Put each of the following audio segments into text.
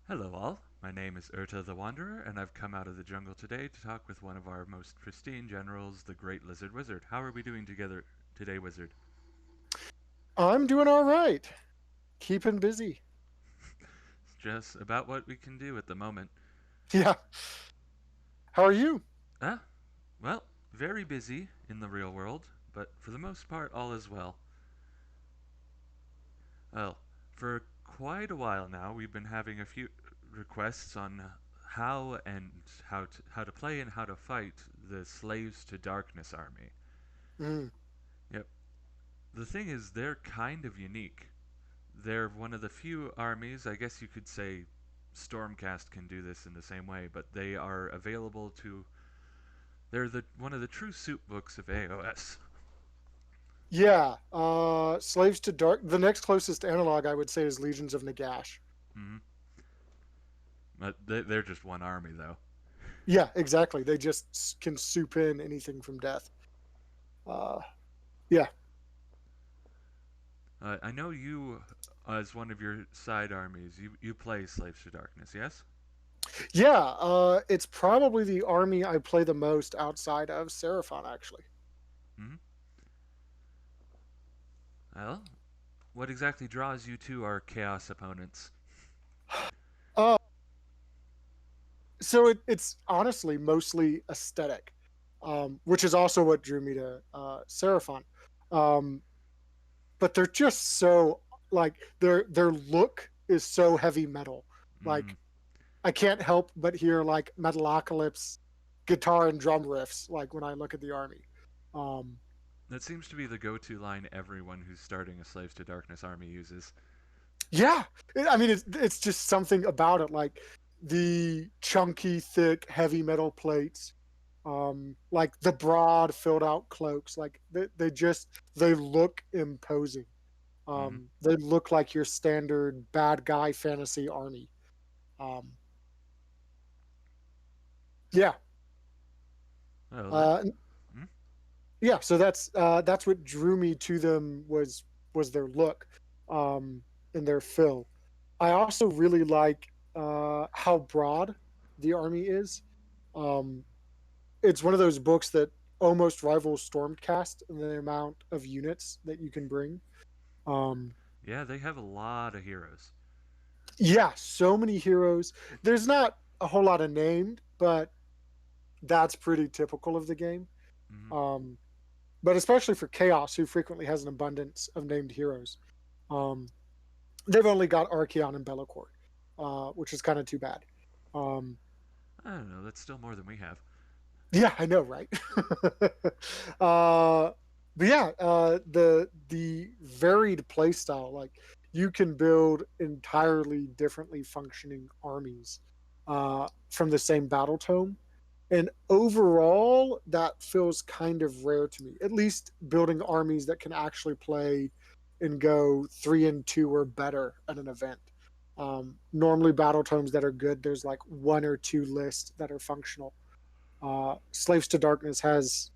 Hello, all. My name is Erta the Wanderer, and I've come out of the jungle today to talk with one of our most pristine generals, the Great Lizard Wizard. How are we doing together today, Wizard? I'm doing all right. Keeping busy. It's just about what we can do at the moment. Yeah. How are you? Ah, well, very busy in the real world, but for the most part, all is well. Well, for quite a while now, we've been having a few requests on how to play and how to fight the Slaves to Darkness army. Mm. Yep. The thing is, they're kind of unique. They're one of the few armies, I guess you could say Stormcast can do this in the same way, but they are available to. They're one of the true soup books of AOS. Yeah. Slaves to Dark. The next closest analog I would say is Legions of Nagash. Hmm. But they're just one army, though. Yeah, exactly. They just can soup in anything from death. Uh, yeah. I know you, as one of your side armies, you play Slaves to Darkness, yes? Yeah. It's probably the army I play the most outside of Seraphon, actually. Hmm. Well, what exactly draws you to our Chaos opponents? Uh, so it's honestly mostly aesthetic, which is also what drew me to Seraphon. Um, but they're just so like their look is so heavy metal. Mm, Like I can't help but hear like Metalocalypse guitar and drum riffs like when I look at the army. Um, that seems to be the go-to line everyone who's starting a Slaves to Darkness army uses. yeah, I mean it's just something about it, like the chunky, thick, heavy metal plates, like the broad, filled out cloaks. Like they look imposing. Hmm. They look like your standard bad guy fantasy army. Um, yeah, Well, that. uh, Hmm? yeah. So that's what drew me to them was their look, um, and their fill. I also really like how broad the army is. Um, it's one of those books that almost rivals Stormcast in the amount of units that you can bring. Um, Yeah, they have a lot of heroes. yeah, so many heroes. There's not a whole lot of named, but that's pretty typical of the game. Hmm. Um, but especially for Chaos, who frequently has an abundance of named heroes, um, they've only got Archeon and Bellicor, which is kind of too bad. Um, I don't know. That's still more than we have. yeah, I know, right? uh, but yeah, the varied playstyle, like you can build entirely differently functioning armies from the same battle tome. And overall, that feels kind of rare to me. At least building armies that can actually play and go 3 and 2 or better at an event. Normally, battle tomes that are good, there's like one or two lists that are functional. Slaves to Darkness has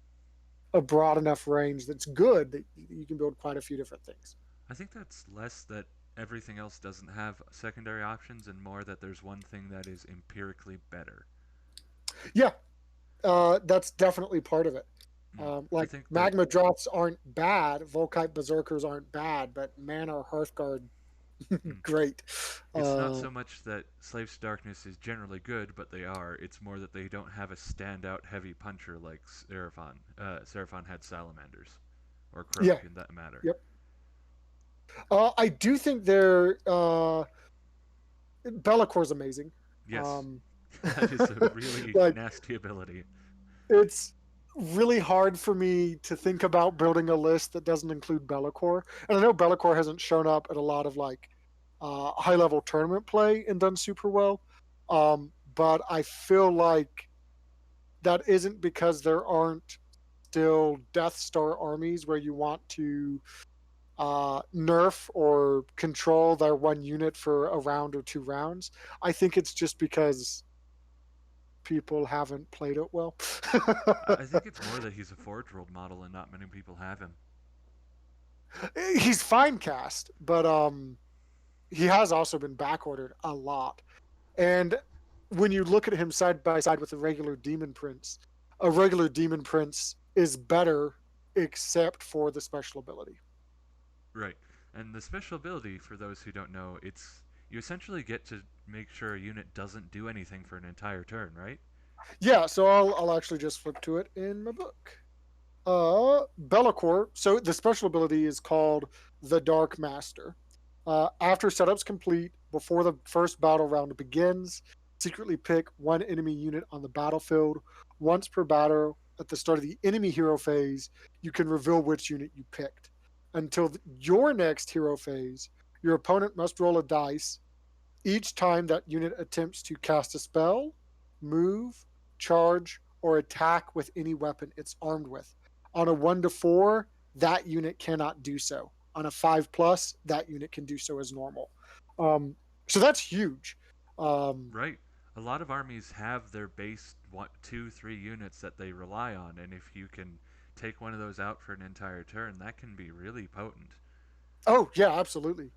a broad enough range that's good that you can build quite a few different things. I think that's less that everything else doesn't have secondary options and more that there's one thing that is empirically better. Yeah, that's definitely part of it. Mm. I Like think that. magma drops aren't bad, Volkite berserkers aren't bad, but mana Hearthguard Mm. great. It's not Uh, so much that Slaves to Darkness is generally good, but they are. It's more that they don't have a standout heavy puncher like Seraphon. Seraphon had Salamanders. Or yeah, Croak, in that matter. yep. I do think their Bellacor's amazing. Yes, Um, that is a really like nasty ability. it's really hard for me to think about building a list that doesn't include Bellacore. And I know Bellacore hasn't shown up at a lot of like high level tournament play and done super well. But I feel like that isn't because there aren't still Death Star armies where you want to nerf or control their one unit for a round or 2 rounds. I think it's just because people haven't played it well. I think it's more that he's a Forge World model and not many people have him. He's fine cast, but he has also been back ordered a lot. And when you look at him side by side with a regular demon prince is better except for the special ability. Right. And the special ability, for those who don't know, it's you essentially get to make sure a unit doesn't do anything for an entire turn, right? Yeah, so I'll actually just flip to it in my book. Bellicor. So the special ability is called the Dark Master. After setup's complete, before the first battle round begins, secretly pick one enemy unit on the battlefield. Once per battle, at the start of the enemy hero phase, you can reveal which unit you picked. Until your next hero phase, your opponent must roll a dice each time that unit attempts to cast a spell, move, charge, or attack with any weapon it's armed with. On a 1 to 4, that unit cannot do so. On a 5 plus, that unit can do so as normal. Um, so that's huge. Um, Right. A lot of armies have their base one, two, three units that they rely on, and if you can take one of those out for an entire turn, that can be really potent. oh yeah, absolutely.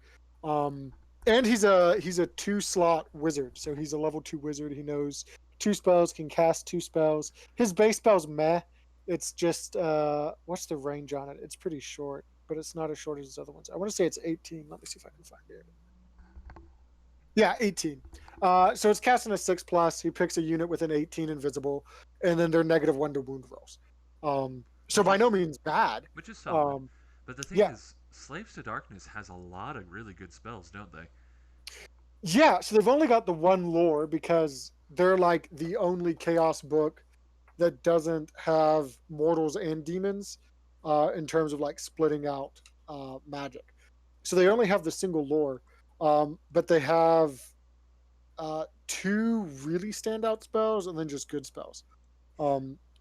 Um, and he's a 2 slot wizard, so he's a level 2 wizard. He knows 2 spells, can cast 2 spells. His base spell's meh. It's just what's the range on it? It's pretty short, but it's not as short as his other ones. I want to say it's 18. Let me see if I can find it. Yeah, 18. So it's casting a 6 plus. He picks a unit with an 18 invisible, and then they're -1 to wound rolls. So Which by no is means bad. which is solid. Um, But the thing yeah, is, Slaves to Darkness has a lot of really good spells, don't they? yeah. So they've only got the one lore because they're like the only chaos book that doesn't have mortals and demons in terms of like splitting out magic. So they only have the single lore, but they have two really standout spells and then just good spells.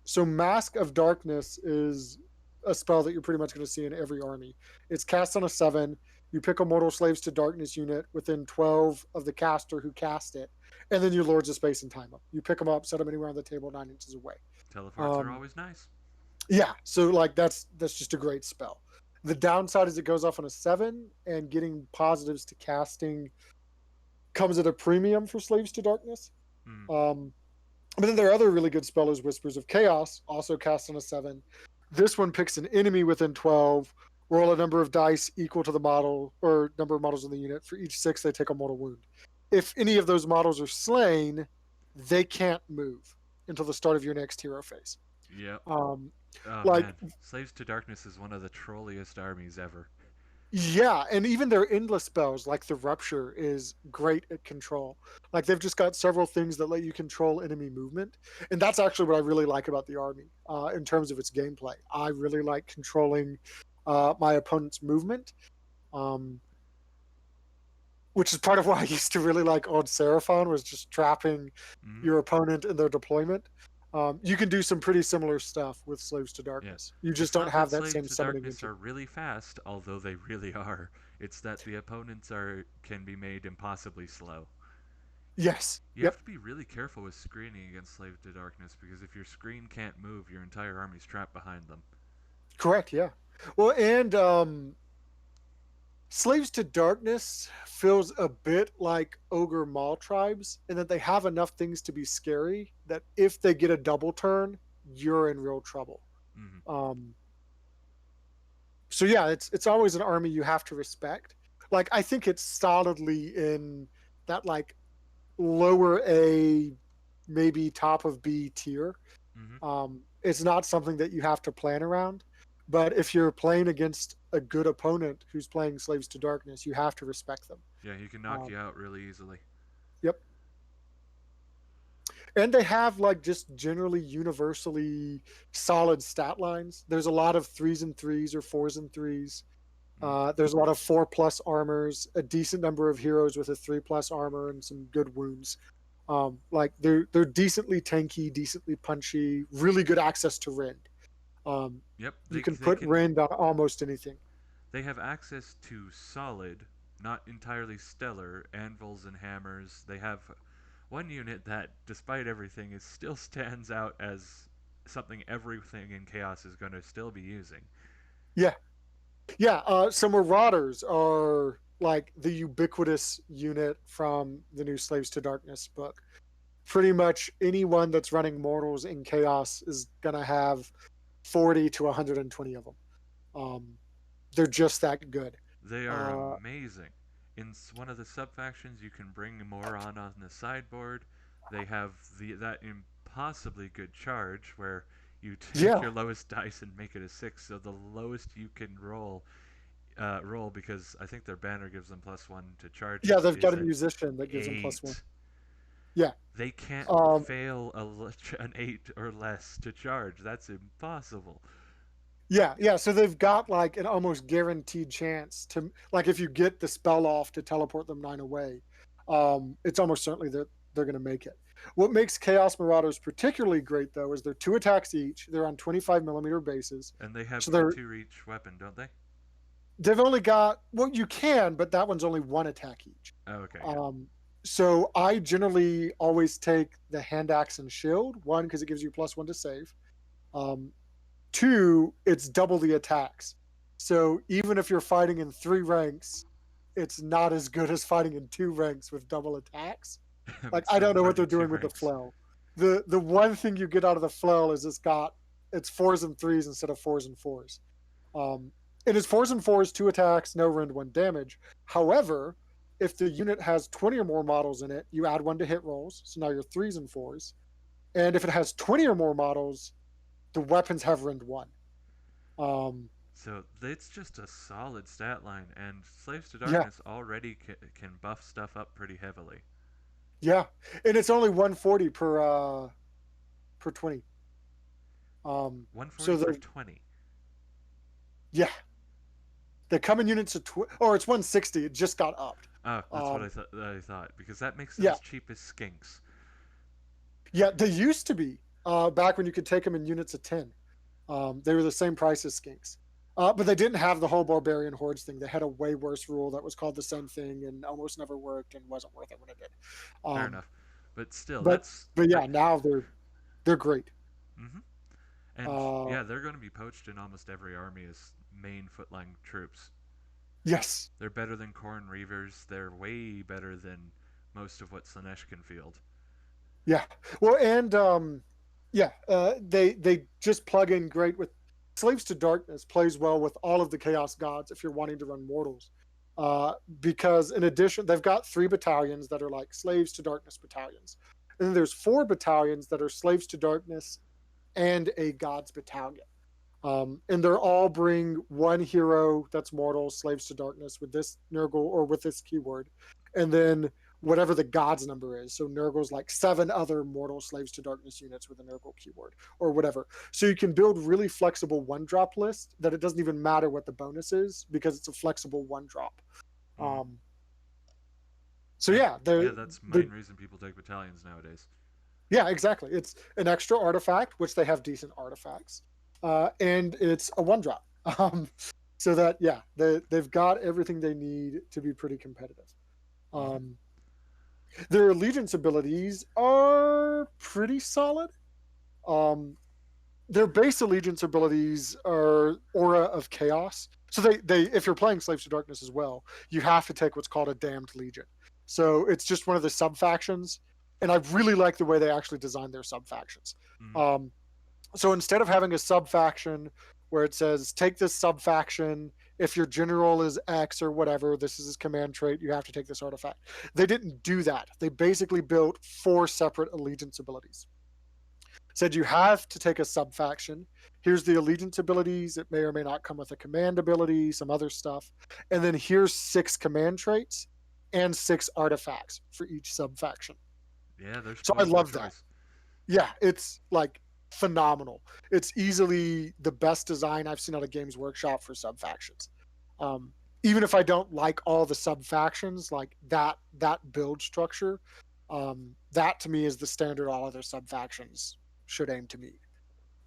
So Mask of Darkness is a spell that you're pretty much going to see in every army. It's cast on a 7. You pick a Mortal Slaves to Darkness unit within 12 of the caster who cast it, and then you Lords of Space and time them. You pick them up, set them anywhere on the table 9 inches away. Teleports are Um, always nice. yeah, so like that's just a great spell. The downside is it goes off on a 7, and getting positives to casting comes at a premium for Slaves to Darkness. Mm. Um, But then there are other really good spellers, Whispers of Chaos, also cast on a 7. This one picks an enemy within 12, roll a number of dice equal to the model or number of models in the unit. For each 6, they take a mortal wound. If any of those models are slain, they can't move until the start of your next hero phase. Yep. Um, Oh like man, Slaves to Darkness is one of the trolliest armies ever. Yeah, and even their endless spells, like the Rupture, is great at control. Like they've just got several things that let you control enemy movement, and that's actually what I really like about the army in terms of its gameplay. I really like controlling my opponent's movement, um, which is part of why I used to really like Old Seraphon was just trapping Mm-hmm. your opponent in their deployment. You can do some pretty similar stuff with Slaves to Yeah. Darkness. You just It's don't not that have that Slaves same to summoning Darkness engine. are really fast, although they really are. It's that the opponents are can be made impossibly slow. Yes. You have Yep. to be really careful with screening against Slave to Darkness because if your screen can't move, your entire army's trapped behind them. Correct. Yeah. Well, and Slaves to Darkness feels a bit like Ogre Maul tribes in that they have enough things to be scary that if they get a double turn, you're in real trouble. Mm-hmm. Um, so yeah, it's always an army you have to respect. Like I think it's solidly in that like lower A, maybe top of B tier. Mm-hmm. It's not something that you have to plan around. But if you're playing against a good opponent who's playing Slaves to Darkness, you have to respect them. Yeah, he can knock Um, you out really easily. yep. And they have like just generally universally solid stat lines. There's a lot of 3s and 3s or 4s and 3s. Mm. There's a lot of 4+ armors, a decent number of heroes with a 3+ armor and some good wounds. Like they're decently tanky, decently punchy, really good access to rend. Yep, You they can they put can rend on almost anything. they have access to solid, not entirely stellar anvils and hammers. They have one unit that, despite everything, is still stands out as something everything in Chaos is going to still be using. Yeah, yeah. Some marauders are. like the ubiquitous unit from the new Slaves to Darkness book. Pretty much anyone that's running mortals in chaos is gonna have 40 to 120 of them. Um, they're just that good. They are Uh, amazing. In one of the sub factions, you can bring more on the sideboard. They have that impossibly good charge where you take yeah, your lowest dice and make it a six. So the lowest you can roll because I think their banner gives them +1 to yeah, charges they've got is a an musician that gives them +1. 8. Yeah, They can't um, fail an 8 or less to charge. That's impossible. yeah. So they've got like an almost guaranteed chance to, like, if you get the spell off to teleport them 9 away, it's almost certainly that they're going to make it. What makes Chaos Marauders particularly great, though, is they're 2 attacks each. They're on 25 millimeter bases, And they so have they're 2 each weapon, don't they? they've only got, well, you can, but that one's only 1 attack each. Oh, okay, yeah. Um, so I generally always take the hand axe and shield. One, because it gives you +1 to save. Um, two, it's double the attacks. So even if you're fighting in 3 ranks, it's not as good as fighting in 2 ranks with double attacks. Like, But I still don't know more what they're than two doing with the ranks. flail. The one thing you get out of the flail is it's fours and threes instead of fours and fours. Um, it is fours and fours, 2 attacks, no rend, 1 damage. However, if the unit has 20 or more models in it, you add 1 to hit rolls. So now you're threes and fours. And if it has 20 or more models, the weapons have rend 1. Um, So it's just a solid stat line, and Slaves to yeah, Darkness already can buff stuff up pretty heavily. yeah. And it's only 140 per 20. So 140 for the 20. yeah, the coming units are or it's 160. It just got upped. Oh, that's what Um, I thought because that makes them yeah, as cheap as skinks. yeah. They used to be back when you could take them in units of 10. They were the same price as skinks. But they didn't have the whole barbarian hordes thing. They had a way worse rule that was called the same thing and almost never worked and wasn't worth it when it did. Fair Um, enough, but still, but that's but great. yeah, now they're great. Hmm. And Uh, yeah, they're going to be poached in almost every army as main footline troops. yes, They're better than Khorne Reavers. They're way better than most of what Slaanesh can field. yeah. Well, and yeah, they just plug in great with Slaves to Darkness plays well with all of the Chaos Gods if you're wanting to run Mortals. Because in addition, they've got 3 battalions that are like Slaves to Darkness battalions. And then there's 4 battalions that are Slaves to Darkness and a Gods battalion. And they're all bring 1 hero that's mortal, Slaves to Darkness, with this Nurgle or with this keyword. And then whatever the God's number is. So Nurgle's like 7 other mortal Slaves to Darkness units with a Nurgle keyword or whatever. So you can build really flexible 1 drop list that it doesn't even matter what the bonus is because it's a flexible 1 drop. Mm-hmm. Um, so And yeah, yeah, that's the they're main reason people take battalions nowadays. yeah, exactly. It's an extra artifact, which they have decent artifacts, and it's a 1 drop. So that yeah, they've got everything they need to be pretty competitive. Mm-hmm. Um, their allegiance abilities are pretty solid. Um, their base allegiance abilities are Aura of Chaos. So they if you're playing Slaves to Darkness as well, you have to take what's called a Damned Legion. So it's just one of the sub factions, and I really like the way they actually designed their sub factions. Mm-hmm. Um, so instead of having a sub faction where it says take this sub faction, if your general is X or whatever, this is his command trait, you have to take this artifact. They didn't do that. They basically built 4 separate allegiance abilities. Said you have to take a sub faction. Here's the allegiance abilities. It may or may not come with a command ability, some other stuff. And then here's 6 command traits and 6 artifacts for each sub faction. Yeah, they're So I spoiled for love that. choice. Yeah, it's like phenomenal. It's easily the best design I've seen out of Games Workshop for sub factions. Um, Even if I don't like all the sub factions, like that build structure, that to me is the standard all other sub factions should aim to meet.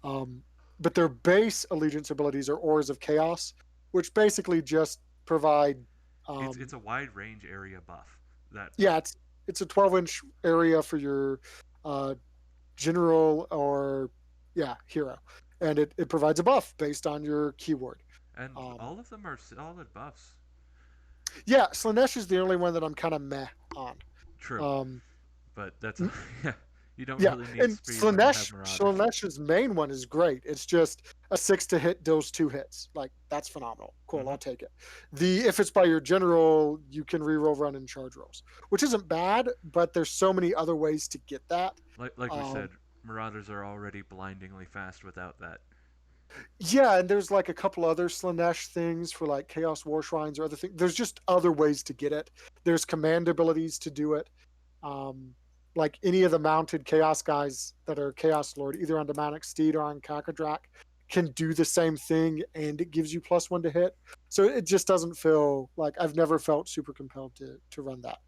Um, but their base allegiance abilities are Auras of Chaos, which basically just provide, It's um, a wide range area buff. That yeah, it's a 12-inch area for your uh, general or yeah hero, and it provides a buff based on your keyword. and Um, all of them are solid buffs. Yeah, Slanesh is the only one that I'm kind of meh on. True, Um, but that's n- yeah. You don't yeah, really need and speed when you have Marauders. Slanesh's main one is great. It's just a 6 to hit deals 2 hits. Like that's phenomenal. Cool, Hmm. I'll take it. The if it's by your general, you can reroll run and charge rolls, which isn't bad, but there's so many other ways to get that. Like we Um, said, Marauders are already blindingly fast without that. yeah, and there's like a couple other Slanesh things for like Chaos War Shrines or other things. There's just other ways to get it. There's command abilities to do it. Um, like any of the mounted Chaos guys that are Chaos Lord, either on Demonic Steed or on Kakadrak, can do the same thing, and it gives you +1 to hit. So it just doesn't feel like I've never felt super compelled to run that.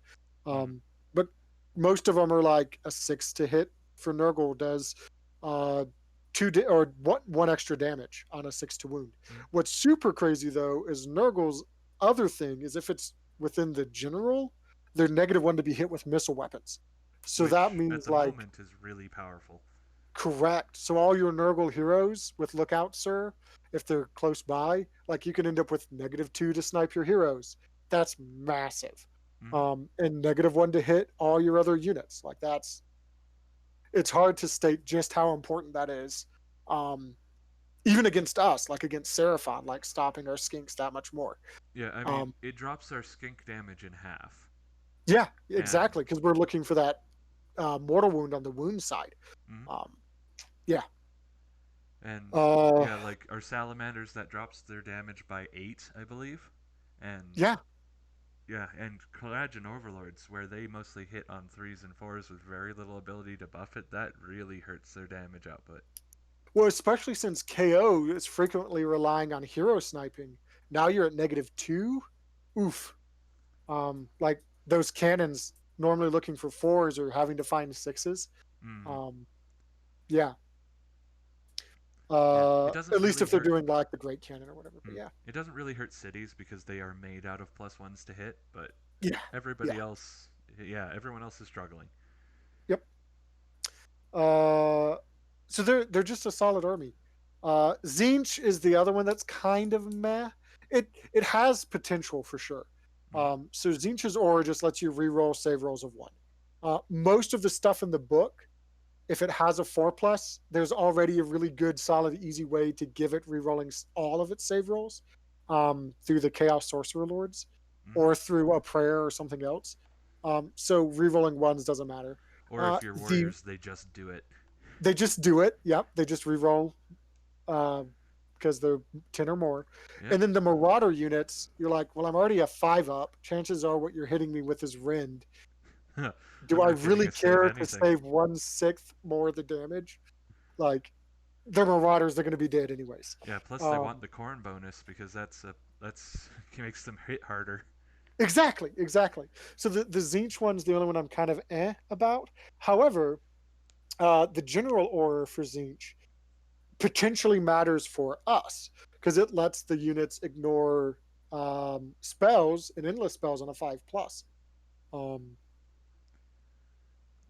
Mm. But most of them are like a 6 to hit for Nurgle does uh, or one extra damage on a 6 to wound. Mm. What's super crazy though is Nurgle's other thing is if it's within the general, they're -1 to be hit with missile weapons. So that Which at means the like moment is really powerful. correct. So all your Nurgle heroes with Lookout Sir, if they're close by, like you can end up with -2 to snipe your heroes. That's massive. Hmm. And -1 to hit all your other units. Like that's it's hard to state just how important that is. Um, Even against us, like against Seraphon, like stopping our skinks that much more. Yeah, I mean, Um, it drops our skink damage in half, yeah, and exactly, because we're looking for that mortal wound on the wound side. mm, Um, yeah, and uh, yeah, like our salamanders that drops their damage by 8, I believe, and yeah. yeah, and collagen overlords where they mostly hit on 3s and 4s with very little ability to buff it. That really hurts their damage output. Well, especially since KO is frequently relying on hero sniping. Now you're at -2. Oof. Like those cannons normally looking for fours or having to find sixes. Mm. Um, yeah. Yeah, it doesn't At least really if they're hurt. doing like the Great Cannon or whatever. But Mm. yeah, It doesn't really hurt cities because they are made out of +1s to hit, but yeah, everybody yeah, else, yeah, everyone else is struggling. yep. Uh, so they're just a solid army. Zinch is the other one that's kind of meh. It has potential for sure. Mm. So Zinch's aura just lets you reroll save rolls of 1. Most of the stuff in the book, if it has a 4+, there's already a really good, solid, easy way to give it rerolling all of its save rolls through the Chaos Sorcerer Lords Mm-hmm. or through a prayer or something else. So rerolling ones doesn't matter. Or if you're The warriors, they just do it. They just do it. Yep, they just reroll because they're 10 or more. Yep. And then the Marauder units, you're like, well, I'm already a 5 up. Chances are what you're hitting me with is Rend. Do I'm I not getting really a save care to anything. save 1/6 more of the damage? Like, they're Marauders, they're going to be dead anyways. Yeah. Plus, they want Um, the corn bonus because that's makes them hit harder. exactly, exactly. So the Zinch one's the only one I'm kind of about. However, the general aura for Zinch potentially matters for us because it lets the units ignore spells and endless spells on a 5+. Um,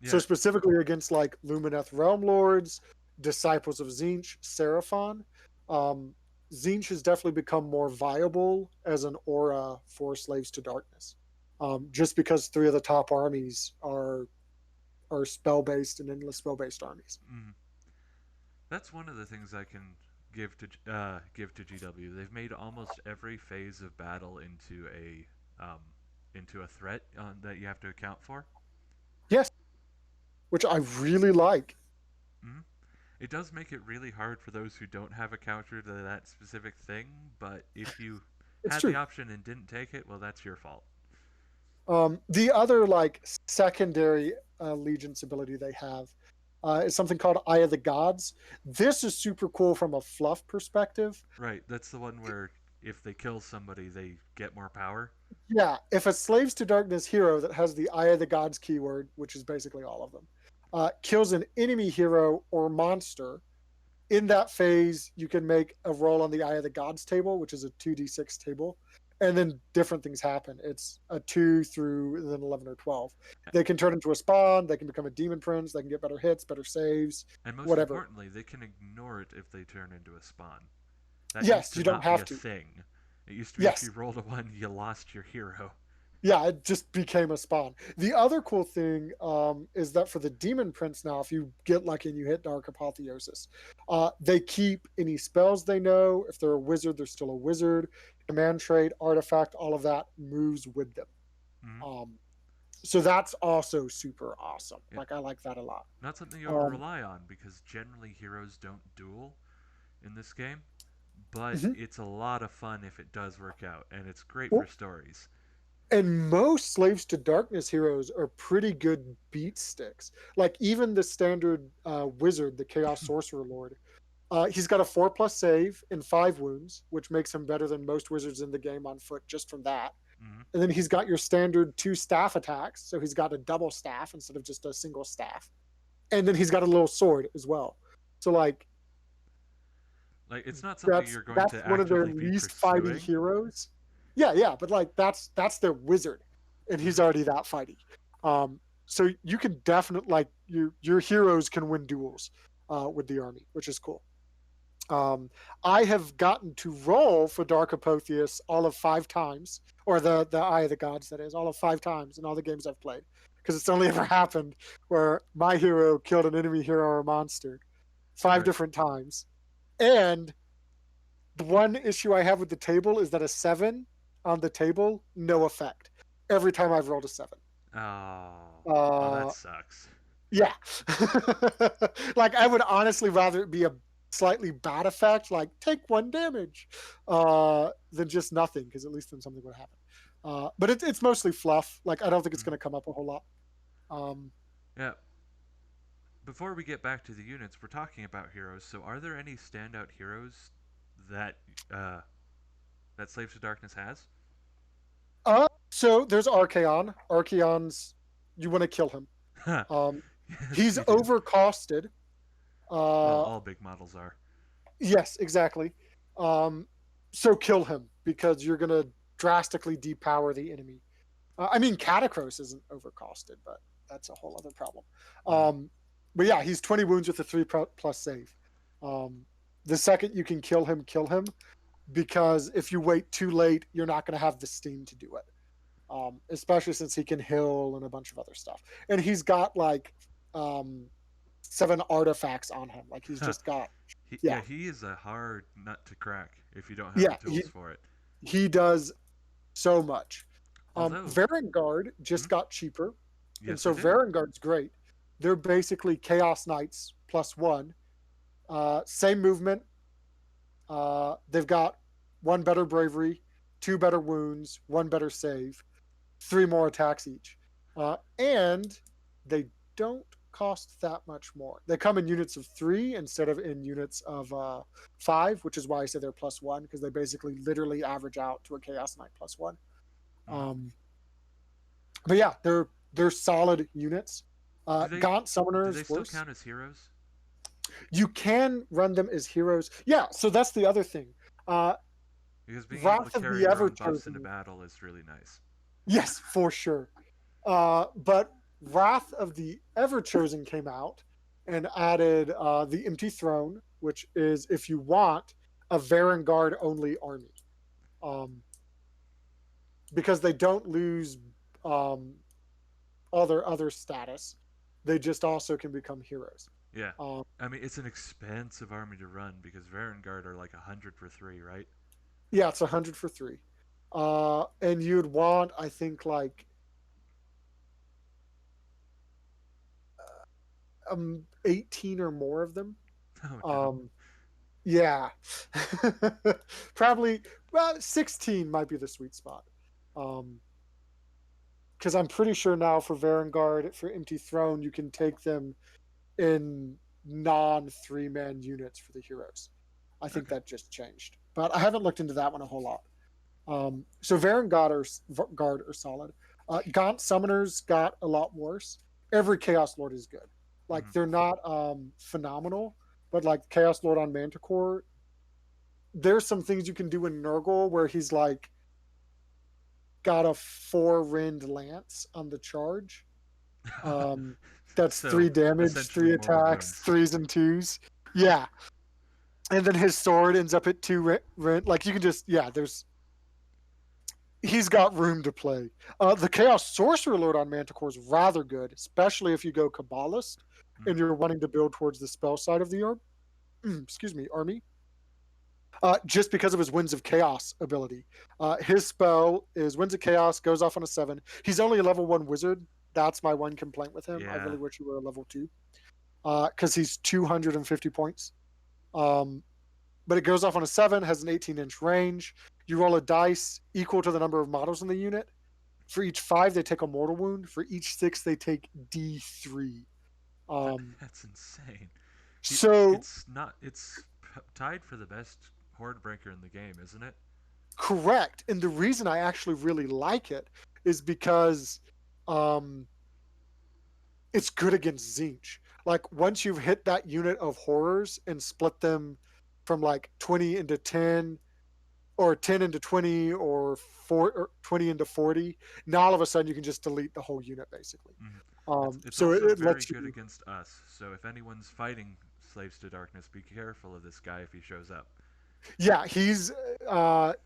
so Yeah. specifically against like Lumineth Realm Lords, Disciples of Zinch, Seraphon, um, Zinch has definitely become more viable as an aura for Slaves to Darkness. Just because 3 of the top armies are spell based and endless spell based armies. Mm. That's one of the things I can give to GW. They've made almost every phase of battle into a threat that you have to account for. Yes, which I really like. Mm. It does make it really hard for those who don't have a counter to that specific thing, but if you It's had the true. option and didn't take it, well, that's your fault. The other like secondary allegiance ability they have is something called Eye of the Gods. This is super cool from a fluff perspective. Right, that's the one where if they kill somebody, they get more power. Yeah, if a Slaves to Darkness hero that has the Eye of the Gods keyword, which is basically all of them, kills an enemy hero or monster, in that phase, you can make a roll on the Eye of the Gods table, which is a 2d6 table, and then different things happen. It's a 2 through then 11 or 12. They can turn into a spawn, they can become a demon prince, they can get better hits, better saves, And most whatever. importantly, they can ignore it if they turn into a spawn. That used Yes, to you don't not be have a to. thing. It used to be if you Yes. rolled a 1, you lost your hero. Yeah, it just became a spawn. The other cool thing is that for the Demon Prince now, if you get lucky and you hit Dark Apotheosis, they keep any spells they know. If they're a wizard, they're still a wizard. Command trait, artifact, all of that moves with them. Mm-hmm. Um, so that's also super awesome. Yeah, Like I like that a lot. not something you over Um, rely on because generally heroes don't duel in this game, but mhm. it's a lot of fun if it does work out, and it's great for Well, stories. and most Slaves to Darkness heroes are pretty good beat sticks. Like even the standard wizard, the Chaos Sorcerer Lord, he's got a 4+ save and 5 wounds, which makes him better than most wizards in the game on foot just from that. Mm-hmm. And then he's got your standard 2 staff attacks, so he's got a double staff instead of just a single staff. And then he's got a little sword as well. So like Like, it's not something that's you're going that's to one of their actively be least fighty pursuing. heroes. Yeah, yeah, but like that's their wizard, and he's Mm-hmm. already that fighty. So you can definitely like your heroes can win duels with the army, which is cool. Um, I have gotten to roll for Dark Apotheus all of 5 times, or the Eye of the Gods, that is, all of 5 times in all the games I've played, because it's only ever happened where my hero killed an enemy hero or monster 5 Right. different times. And the one issue I have with the table is that a 7 on the table, no effect. Every time I've rolled a 7. Oh, oh, that Uh, sucks. yeah. Like, I would honestly rather it be a slightly bad effect, like take 1 damage, than just nothing, because at least then something would happen. But it's mostly fluff. Like, I don't think it's Mm-hmm. going to come up a whole lot. Um, Yeah. Before we get back to the units, we're talking about heroes. So, are there any standout heroes that uh, that Slaves to Darkness has? so there's Archaon. Archaon's, you want to kill him. Um, Yes, he's you do. overcosted. Well, Uh, all big models are. yes, exactly. Um, so kill him because you're going to drastically depower the enemy. I mean, Catacross isn't overcosted, but that's a whole other problem. Mm-hmm. But yeah, he's 20 wounds with a 3+ save. Um, the second you can kill him, because if you wait too late, you're not going to have the steam to do it. Especially since he can heal and a bunch of other stuff. And he's got like um, 7 artifacts on him. Like he's just got, Yeah, yeah, he is a hard nut to crack if you don't have the yeah, tools for it. he does so much. Although, Varangard hmm just got cheaper, and yes, they so did. Varangard's great. They're basically Chaos Knights +1. Same movement. They've got 1 better bravery, 2 better wounds, 1 better save, 3 more attacks each. And they don't cost that much more. They come in units of 3 instead of in units of 5, which is why I say they're +1, because they basically literally average out to a Chaos Knight +1. hmm Um, but yeah, they're solid units. Do they Gaunt do they Summoners still worse. count as heroes? You can run them as heroes. Yeah, so that's the other thing. Uh, Because being able to Wrath of carry the your own buffs into Everchosen. battle is really nice. Yes, for sure. But Wrath of the Everchosen came out and added the Empty Throne, which is, if you want, a Varangard only army. Um, because they don't lose um, all their other status. They just also can become heroes. Yeah, Um, I mean it's an expensive army to run because Varangard are like 100 for 3, right? yeah, it's 100 for 3. And you'd want, I think, like 18 or more of them. Oh no. Um, yeah. Probably, well, 16 might be the sweet spot. Um, because I'm pretty sure now for Varangard, for Empty Throne, you can take them in non 3-man units for the heroes. I think Okay. that just changed, but I haven't looked into that one a whole lot. So Varangard are solid. Gaunt Summoners got a lot worse. Every Chaos Lord is good. Like hmm they're not phenomenal, but like Chaos Lord on Manticore, there's some things you can do in Nurgle where he's like got a 4 Rend Lance on the charge. Um, that's So 3 damage, essentially 3 attacks, mortal wounds. 3s and 2s. Yeah, and then his sword ends up at 2 rent. Like you can just, yeah. There's he's got room to play. The Chaos Sorcerer Lord on Manticore is rather good, especially if you go Kabbalist and Mm, you're wanting to build towards the spell side of the excuse me, army. Just because of his Winds of Chaos ability. His spell is Winds of Chaos, goes off on a 7. He's only a level 1 wizard. That's my one complaint with him. I yeah, really wish he were a level 2 because he's 250 points. Um, but it goes off on a 7, has an 18-inch range. You roll a dice equal to the number of models in the unit. For each 5, they take a mortal wound. For each 6, they take D3. Um, that's insane. He, so it's tied for the best horde breaker in the game, isn't it? correct. And the reason I actually really like it is because um, it's good against Zinch. Like once you've hit that unit of horrors and split them from like 20 into 10 or 10 into 20 or 20 into 40, now all of a sudden you can just delete the whole unit basically. Mm. It's So also it very lets good you, against us. So if anyone's fighting Slaves to Darkness, be careful of this guy if he shows up. yeah, he's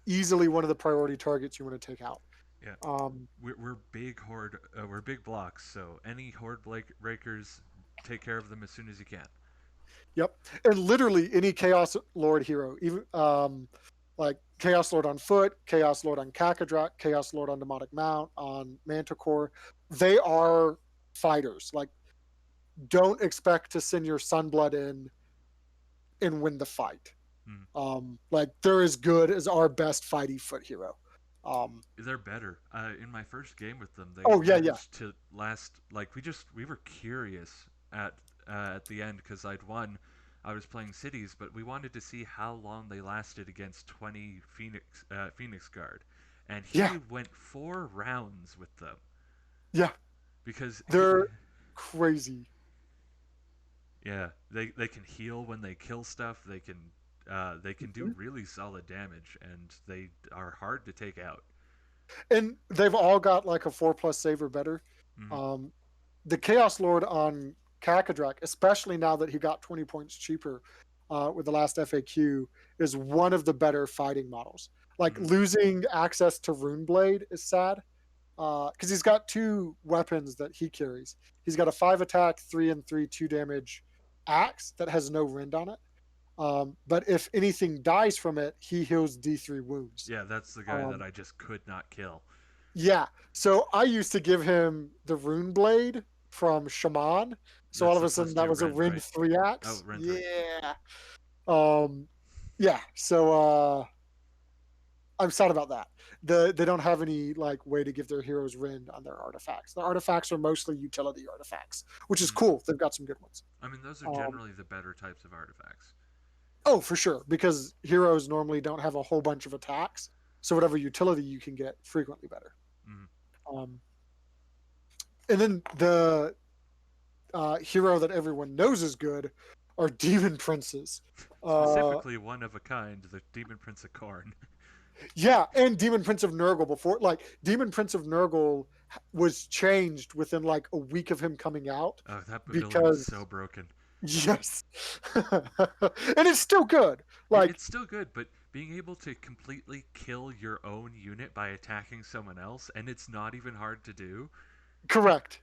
easily one of the priority targets you want to take out. Yeah, Um, we're big horde, we're big blocks. So any horde breakers, take care of them as soon as you can. Yep, and literally any Chaos Lord hero, even like Chaos Lord on foot, Chaos Lord on Kakadrak, Chaos Lord on Demonic Mount, on Manticore, they are fighters. Like, don't expect to send your Sunblood in and win the fight. Mm. Like they're as good as our best fighty foot hero. Um, They're better. In my first game with them, they oh yeah, yeah, managed to last. Like we were curious at the end because I'd won. I was playing cities, but we wanted to see how long they lasted against 20 Phoenix Guard, and yeah, he went 4 rounds with them yeah. because he. They're crazy. Yeah, they can heal when they kill stuff. They can do Mhm. really solid damage, and they are hard to take out. And they've all got like a 4+ save or better. Mm-hmm. Um, the Chaos Lord on Kakadrak, especially now that he got 20 points cheaper with the last FAQ, is one of the better fighting models. Like Mm-hmm. losing access to Runeblade is sad because he's got 2 weapons that he carries. He's got a 5 attack, 3 and 3, 2 damage axe that has no rend on it. But if anything dies from it, he heals D3 wounds. Yeah, that's the guy that Um, I just could not kill. yeah. So I used to give him the rune blade from Shaman. So all That's of the a sudden plus that two was a rend, Rin right? 3 Oh, axe. rend three. Yeah. Um yeah. So I'm sad about that. They don't have any like way to give their heroes rend on their artifacts. The artifacts are mostly utility artifacts, which is Mm. cool. They've got some good ones. I mean, those are Um generally the better types of artifacts. oh, for sure, because heroes normally don't have a whole bunch of attacks. So whatever utility you can get frequently better. Mm. Um and then the hero that everyone knows is good are demon princes. Uh, Specifically, one of a kind, the Demon Prince of Karn. yeah, and Demon Prince of Nurgle before, like Demon Prince of Nurgle was changed within like a week of him coming out Oh, that ability is because so broken. yes, and it's still good. Like It's still good, but being able to completely kill your own unit by attacking someone else, and it's not even hard to do. correct.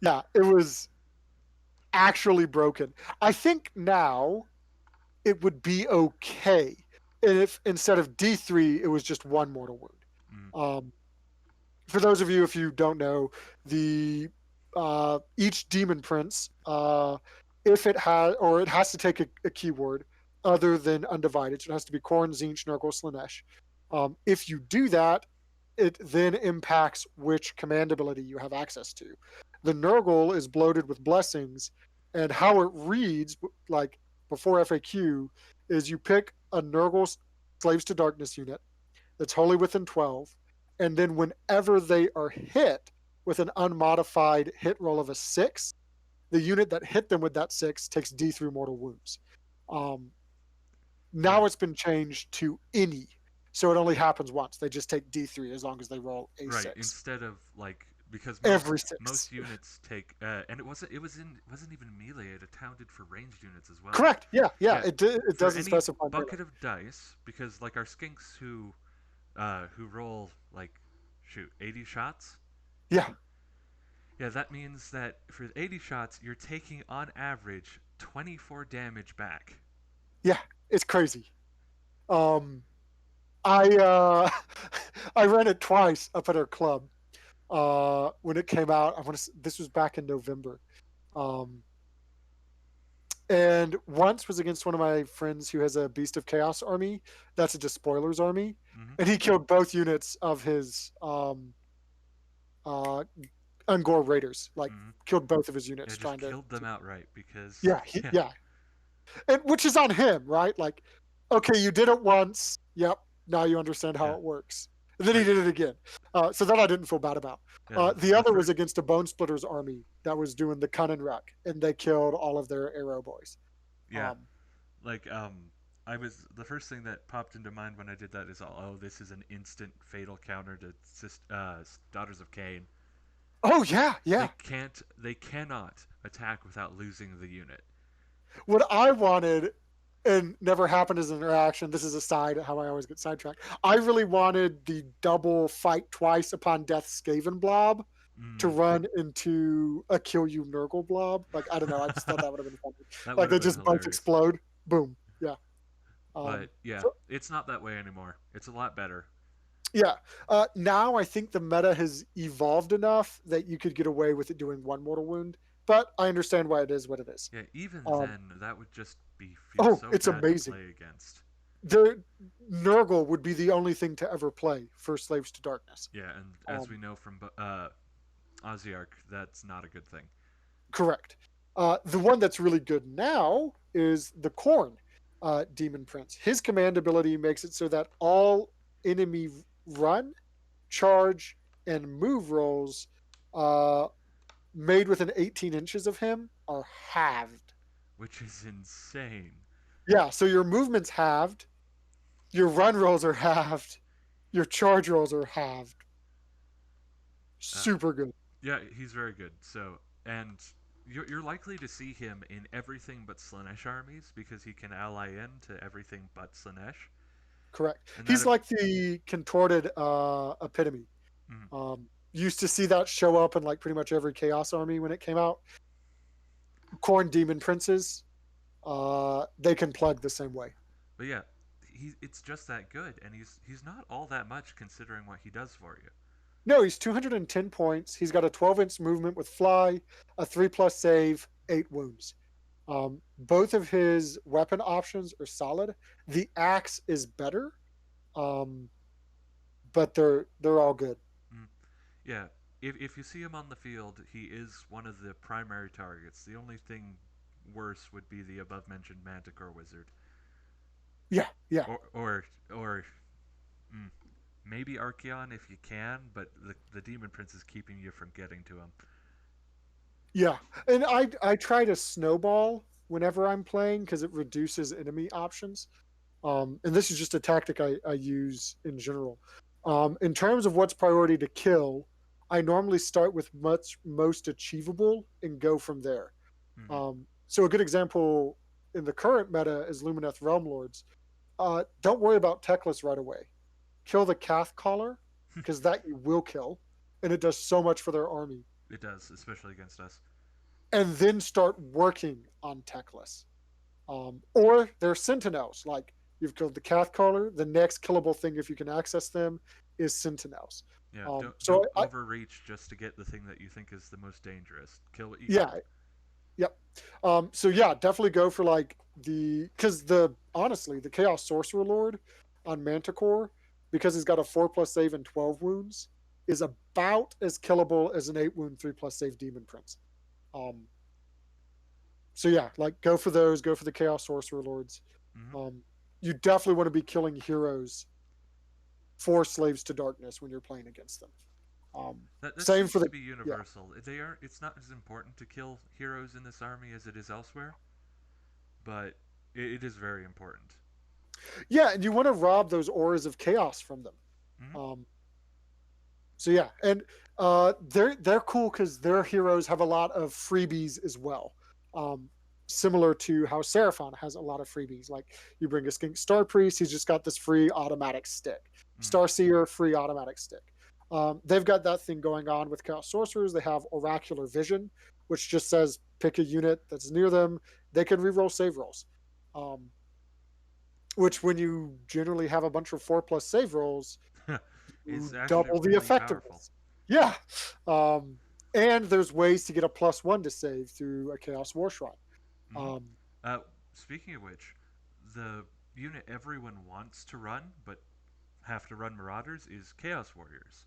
Yeah, it was actually broken. I think now it would be okay if instead of D3 it was just one mortal wound. Mm. For those of you if you don't know, the each demon prince, if it has or it has to take a keyword other than undivided, so it has to be Korn, Zinch, Nurgle, Slanesh. If you do that, it then impacts which command ability you have access to. The Nurgle is bloated with blessings, and how it reads, like before FAQ, is you pick a Nurgle Slaves to Darkness unit that's wholly within 12, and then whenever they are hit with an unmodified hit roll of a 6, the unit that hit them with that 6 takes D3 mortal wounds. Um, Right. now it's been changed to any, so it only happens once. They just take D3 as long as they roll a Right. 6 Instead of like because every most 6. units take and it wasn't even melee. It accounted for ranged units as well. Correct. Yeah, yeah. Yeah. It For doesn't any specify melee. bucket of dice, because like our skinks who roll like shoot, 80 shots. Yeah, Yeah, that means that for 80 shots, you're taking on average 24 damage back. yeah, it's crazy. Um, I I ran it twice up at our club when it came out. I want to. This was back in November. Um, and once was against one of my friends who has a Beast of Chaos army. That's a Despoilers army, Mm-hmm. and he killed both units of his uh, Ungor Raiders. Like Mm-hmm. killed both of his Yeah, units just trying killed them outright because yeah, yeah, yeah, and which is on him, right? Like, okay, you did it once. Yep, now you understand how yeah, it works. And then he like did it again. So that I didn't feel bad about. yeah, The the other was first against a Bone Splitters army that was doing the Cunninruck, and they killed all of their arrow boys. yeah, Um, like I was the first thing that popped into mind when I did that is oh, this is an instant fatal counter to Daughters of Cain. oh yeah, yeah. They cannot attack without losing the unit. What I wanted and never happened as an interaction. This is a side how I always get sidetracked. I really wanted the double fight twice upon death Skaven blob to Mm. run into a kill you Nurgle blob. Like I don't know, I just thought that would have been funny. That Like would have they been just both hilarious. explode. Boom. Yeah. But yeah, So it's not that way anymore. It's a lot better. yeah. Now I think the meta has evolved enough that you could get away with it doing one mortal wound. But I understand why it is what it is. Yeah, even Um, then, that would just be feel oh, so it's bad to amazing. play against. The Nurgle would be the only thing to ever play for Slaves to Darkness. Yeah, and as Um, we know from Ozark, that's not a good thing. Correct. The one that's really good now is the Corn Demon Prince. His command ability makes it so that all enemy run, charge, and move rolls uh, made within 18 inches of him are halved. Which is insane. Yeah, so your movement's halved, your run rolls are halved, your charge rolls are halved. Uh, Super good. yeah, he's very good. So, and you're likely to see him in everything but Slanesh armies because he can ally in to everything but Slanesh. Correct. And He's like the contorted epitome. mm, Used to see that show up in like pretty much every Chaos Army when it came out. Corn Demon Princes, they can plug the same way. but yeah, it's just that good, and he's not all that much considering what he does for you. No, he's 210 points. He's got a 12-inch movement with fly, a 3+ save, 8 wounds. Both of his weapon options are solid. The axe is better, um, but they're all good. Mm, yeah, if you see him on the field, he is one of the primary targets. The only thing worse would be the above mentioned Manticore wizard, Yeah, yeah. or mm, maybe Archeon if you can, but the Demon Prince is keeping you from getting to him. Yeah, and I try to snowball whenever I'm playing because it reduces enemy options. And this is just a tactic I use in general. In terms of what's priority to kill, I normally start with most achievable and go from there. Mm-hmm. So a good example in the current meta is Lumineth Realm Lords. Don't worry about Techless right away. Kill the Cath Caller because that you will kill, and it does so much for their army. It does, especially against us. And then start working on Techless. Or they're Sentinels. Like you've killed the Cath Caller. The next killable thing, if you can access them, is Sentinels. Yeah, So don't overreach just to get the thing that you think is the most dangerous. Kill what you yeah, can. yep. So yeah, definitely go for like because the honestly the Chaos Sorcerer Lord on Manticore, because he's got a 4+ save and 12 wounds, is about as killable as an 8 wound 3+ save Demon Prince. Um, so yeah, like go for those. Go for the Chaos Sorcerer Lords. Mm-hmm. Um, you definitely want to be killing heroes for Slaves to Darkness when you're playing against them. That Same for seems the to be yeah, universal. They are. It's not as important to kill heroes in this army as it is elsewhere, but it is very important. yeah, and you want to rob those auras of chaos from them. Mm-hmm. Um, so yeah, and they're cool because their heroes have a lot of freebies as well. Um, Similar to how Seraphon has a lot of freebies. Like you bring a Skink Star Priest, he's just got this free automatic stick. Mm-hmm. Starseer, free automatic stick. They've got that thing going on with Chaos Sorcerers. They have Oracular Vision, which just says pick a unit that's near them. They can reroll save rolls, um, which when you generally have a bunch of 4+ save rolls, Is you actually double the really powerful. effectiveness. Yeah. Um, and there's ways to get a +1 to save through a Chaos War Shrine. Hmm. Um, Uh, Speaking of which, the unit everyone wants to run but have to run Marauders is Chaos Warriors.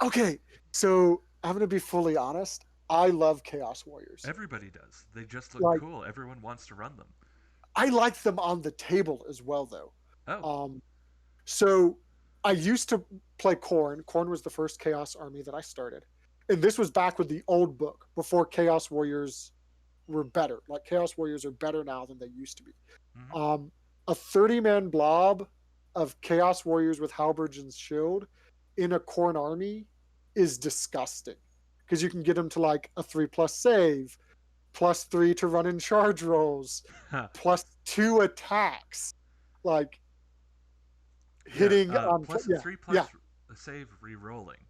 okay, so I'm going to be fully honest. I love Chaos Warriors. Everybody does. They just look Like, cool. Everyone wants to run them. I like them on the table as well, though. Oh. Um, So I used to play Corn. Corn was the first Chaos army that I started. And this was back with the old book before Chaos Warriors were better. Like Chaos Warriors are better now than they used to be. Hmm. Um, a 30-man blob of Chaos Warriors with halberds and shield in a Corn army is disgusting because you can get them to like a 3+ save, +3 to run in charge rolls, +2 attacks. Like Yeah. hitting on, Plus a yeah, three yeah, plus save re-rolling.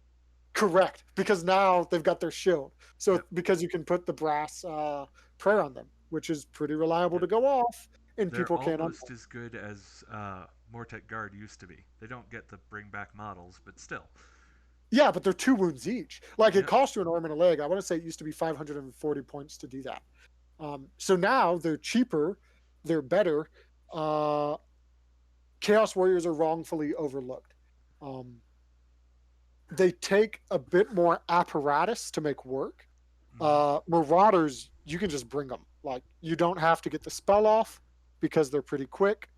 correct, because now they've got their shield. So Yep. because you can put the brass prayer on them, which is pretty reliable Yep. to go off, and They're people can't almost unplug. as good as Mortek Guard used to be. They don't get the bring back models, but still. Yeah, but they're 2 wounds each. Like it Yep. costs you an arm and a leg. I want to say it used to be 540 points to do that. So now they're cheaper, they're better. Uh, Chaos Warriors are wrongfully overlooked. Um, they take a bit more apparatus to make work. Hmm. Marauders, you can just bring them. Like you don't have to get the spell off because they're pretty quick.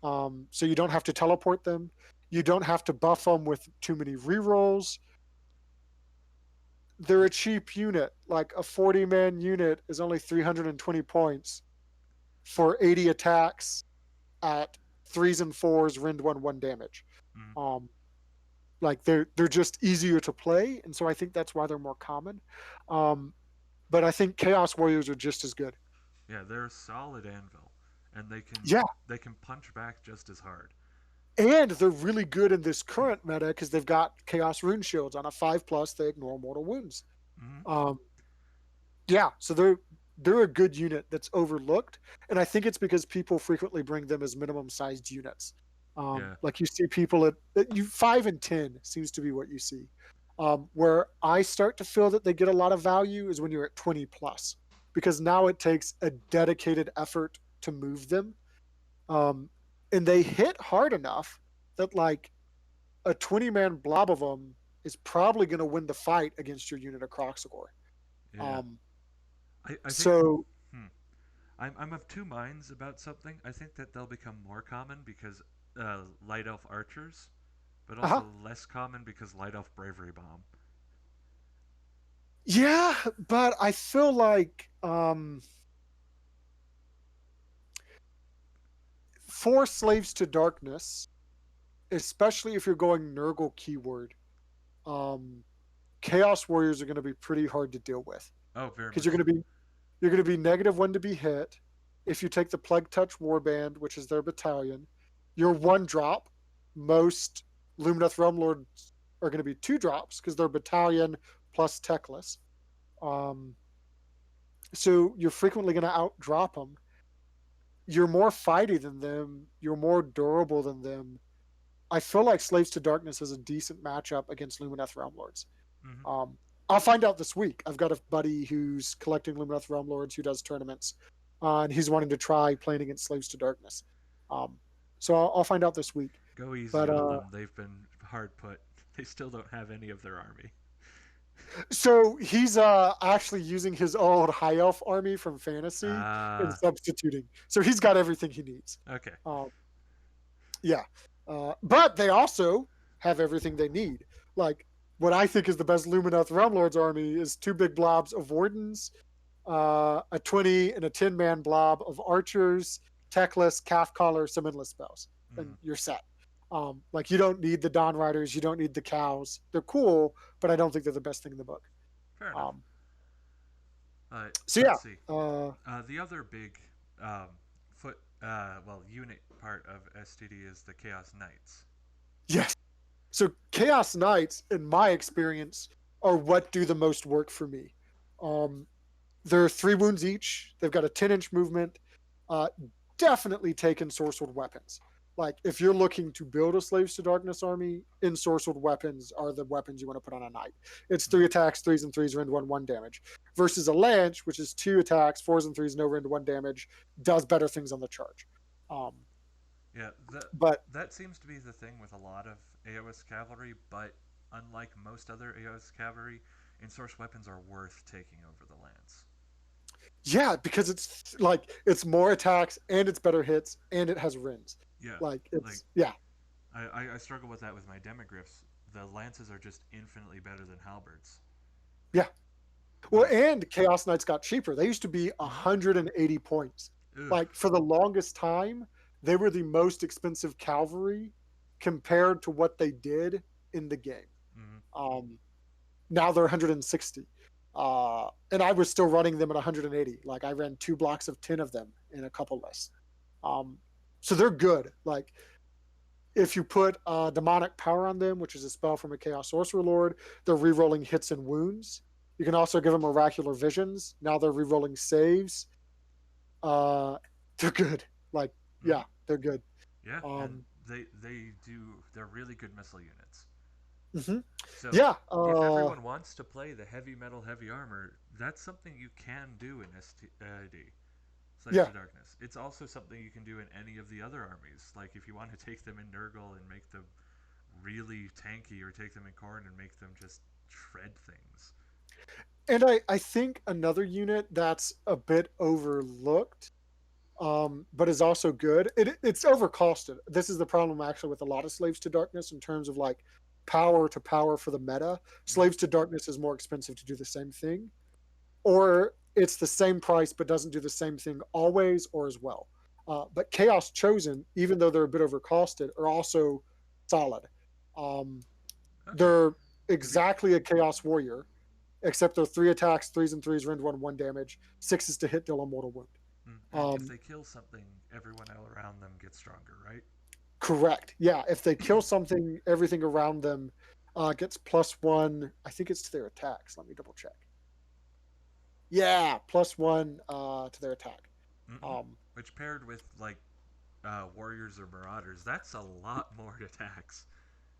So you don't have to teleport them. You don't have to buff them with too many rerolls. They're a cheap unit. Like a 40-man unit is only 320 points for 80 attacks at threes and fours, rend 1/1 damage. Hmm. Um, like they're just easier to play, and so I think that's why they're more common. Um, but I think Chaos Warriors are just as good. Yeah, they're a solid anvil, and Yeah, they can punch back just as hard. and they're really good in this current meta because they've got Chaos Rune Shields on a 5+. They ignore mortal wounds. Hmm. Um, yeah, so they're a good unit that's overlooked, and I think it's because people frequently bring them as minimum sized units. Yeah. Like you see people at you 5 and 10 seems to be what you see. Where I start to feel that they get a lot of value is when you're at 20+, because now it takes a dedicated effort to move them, um, and they hit hard enough that like a 20-man blob of them is probably going to win the fight against your unit of Croxagore. Yeah. Um, I think. so Hmm. I'm of two minds about something. I think that they'll become more common because light elf archers, but uh-huh. also less common because light elf bravery bomb. Yeah, but I feel like for Slaves to Darkness, especially if you're going Nurgle keyword, um, Chaos Warriors are going to be pretty hard to deal with Oh, very because much so. you're going to be -1 to be hit. If you take the Plague Touch Warband, which is their battalion, you're 1 drop. Most Lumineth Realm Lords are going to be 2 drops because they're battalion plus techless. Um, so you're frequently going to outdrop them. You're more fighty than them. You're more durable than them. I feel like Slaves to Darkness is a decent matchup against Lumineth Realm Lords. Hmm. Um, I'll find out this week. I've got a buddy who's collecting Lumineth Realm Lords who does tournaments, and he's wanting to try playing against Slaves to Darkness. Um, so I'll find out this week. Go easy But on them. They've been hard put. They still don't have any of their army. so he's actually using his old High Elf army from Fantasy and Ah. substituting. So he's got everything he needs. Okay. Um, Yeah. But they also have everything they need. Like, what I think is the best Lumineth Realm Lords army is 2 big blobs of Wardens, a 20 and a 10-man blob of Archers, Techless, Calf Collar, some endless spells. Hmm. And you're set. Like, you don't need the Dawn Riders, you don't need the cows. They're cool, but I don't think they're the best thing in the book. Fair enough. Um, Uh, so, let's yeah. see. Uh, The other big unit part of STD is the Chaos Knights. yes. So Chaos Knights, in my experience, are what do the most work for me. Um, they're 3 wounds each. They've got a 10-inch movement. Uh, Definitely take ensorcelled weapons. Like if you're looking to build a Slaves to Darkness army, ensorcelled weapons are the weapons you want to put on a knight. It's Mm. 3 attacks, threes and threes, rend 1/1 damage, versus a lance, which is 2 attacks, fours and threes, no rend 1 damage, does better things on the charge. Um, Yeah, but that seems to be the thing with a lot of AOS cavalry, but unlike most other AOS cavalry, in-source weapons are worth taking over the lance. yeah, because it's like it's more attacks and it's better hits and it has rends. Yeah, Like like it's yeah, I struggle with that with my demigryphs. The lances are just infinitely better than halberds. yeah. Well, But and Chaos Knights got cheaper. They used to be mm-hmm. 180 points. Ugh. Like for the longest time, they were the most expensive cavalry compared to what they did in the game. Mm-hmm. Um, Now they're 160. And I was still running them at 180. Like I ran 2 blocks of 10 of them in a couple lists. Um, so they're good. Like if you put demonic power on them, which is a spell from a chaos sorcerer lord, they're rerolling hits and wounds. You can also give them oracular visions. Now they're rerolling saves. Uh, they're good. Like Mm-hmm. yeah, they're good. Yeah, and Um, they're really good missile units. mm-hmm. So Yeah. if everyone wants to play the heavy metal, heavy armor, that's something you can do in STD. Slaves Yeah. to Darkness. It's also something you can do in any of the other armies. Like if you want to take them in Nurgle and make them really tanky, or take them in Khorne and make them just shred things. And I think another unit that's a bit overlooked, but is also good. It's overcosted. This is the problem actually with a lot of Slaves to Darkness in terms of like power to power for the meta. Mm-hmm. Slaves to Darkness is more expensive to do the same thing, or it's the same price but doesn't do the same thing always or as well. But Chaos Chosen, even though they're a bit overcosted, are also solid. Um, Okay. they're If you exactly a Chaos Warrior, except they're 3 attacks, threes and threes, rend 1/1 damage, sixes to hit, deal a mortal wound. and if Um, they kill something, everyone all around them gets stronger, right? Correct. Yeah, if they kill something, everything around them gets +1. I think it's to their attacks. Let me double check. Yeah, +1 to their attack. Mm-hmm. Um, Which paired with like warriors or marauders, that's a lot more attacks.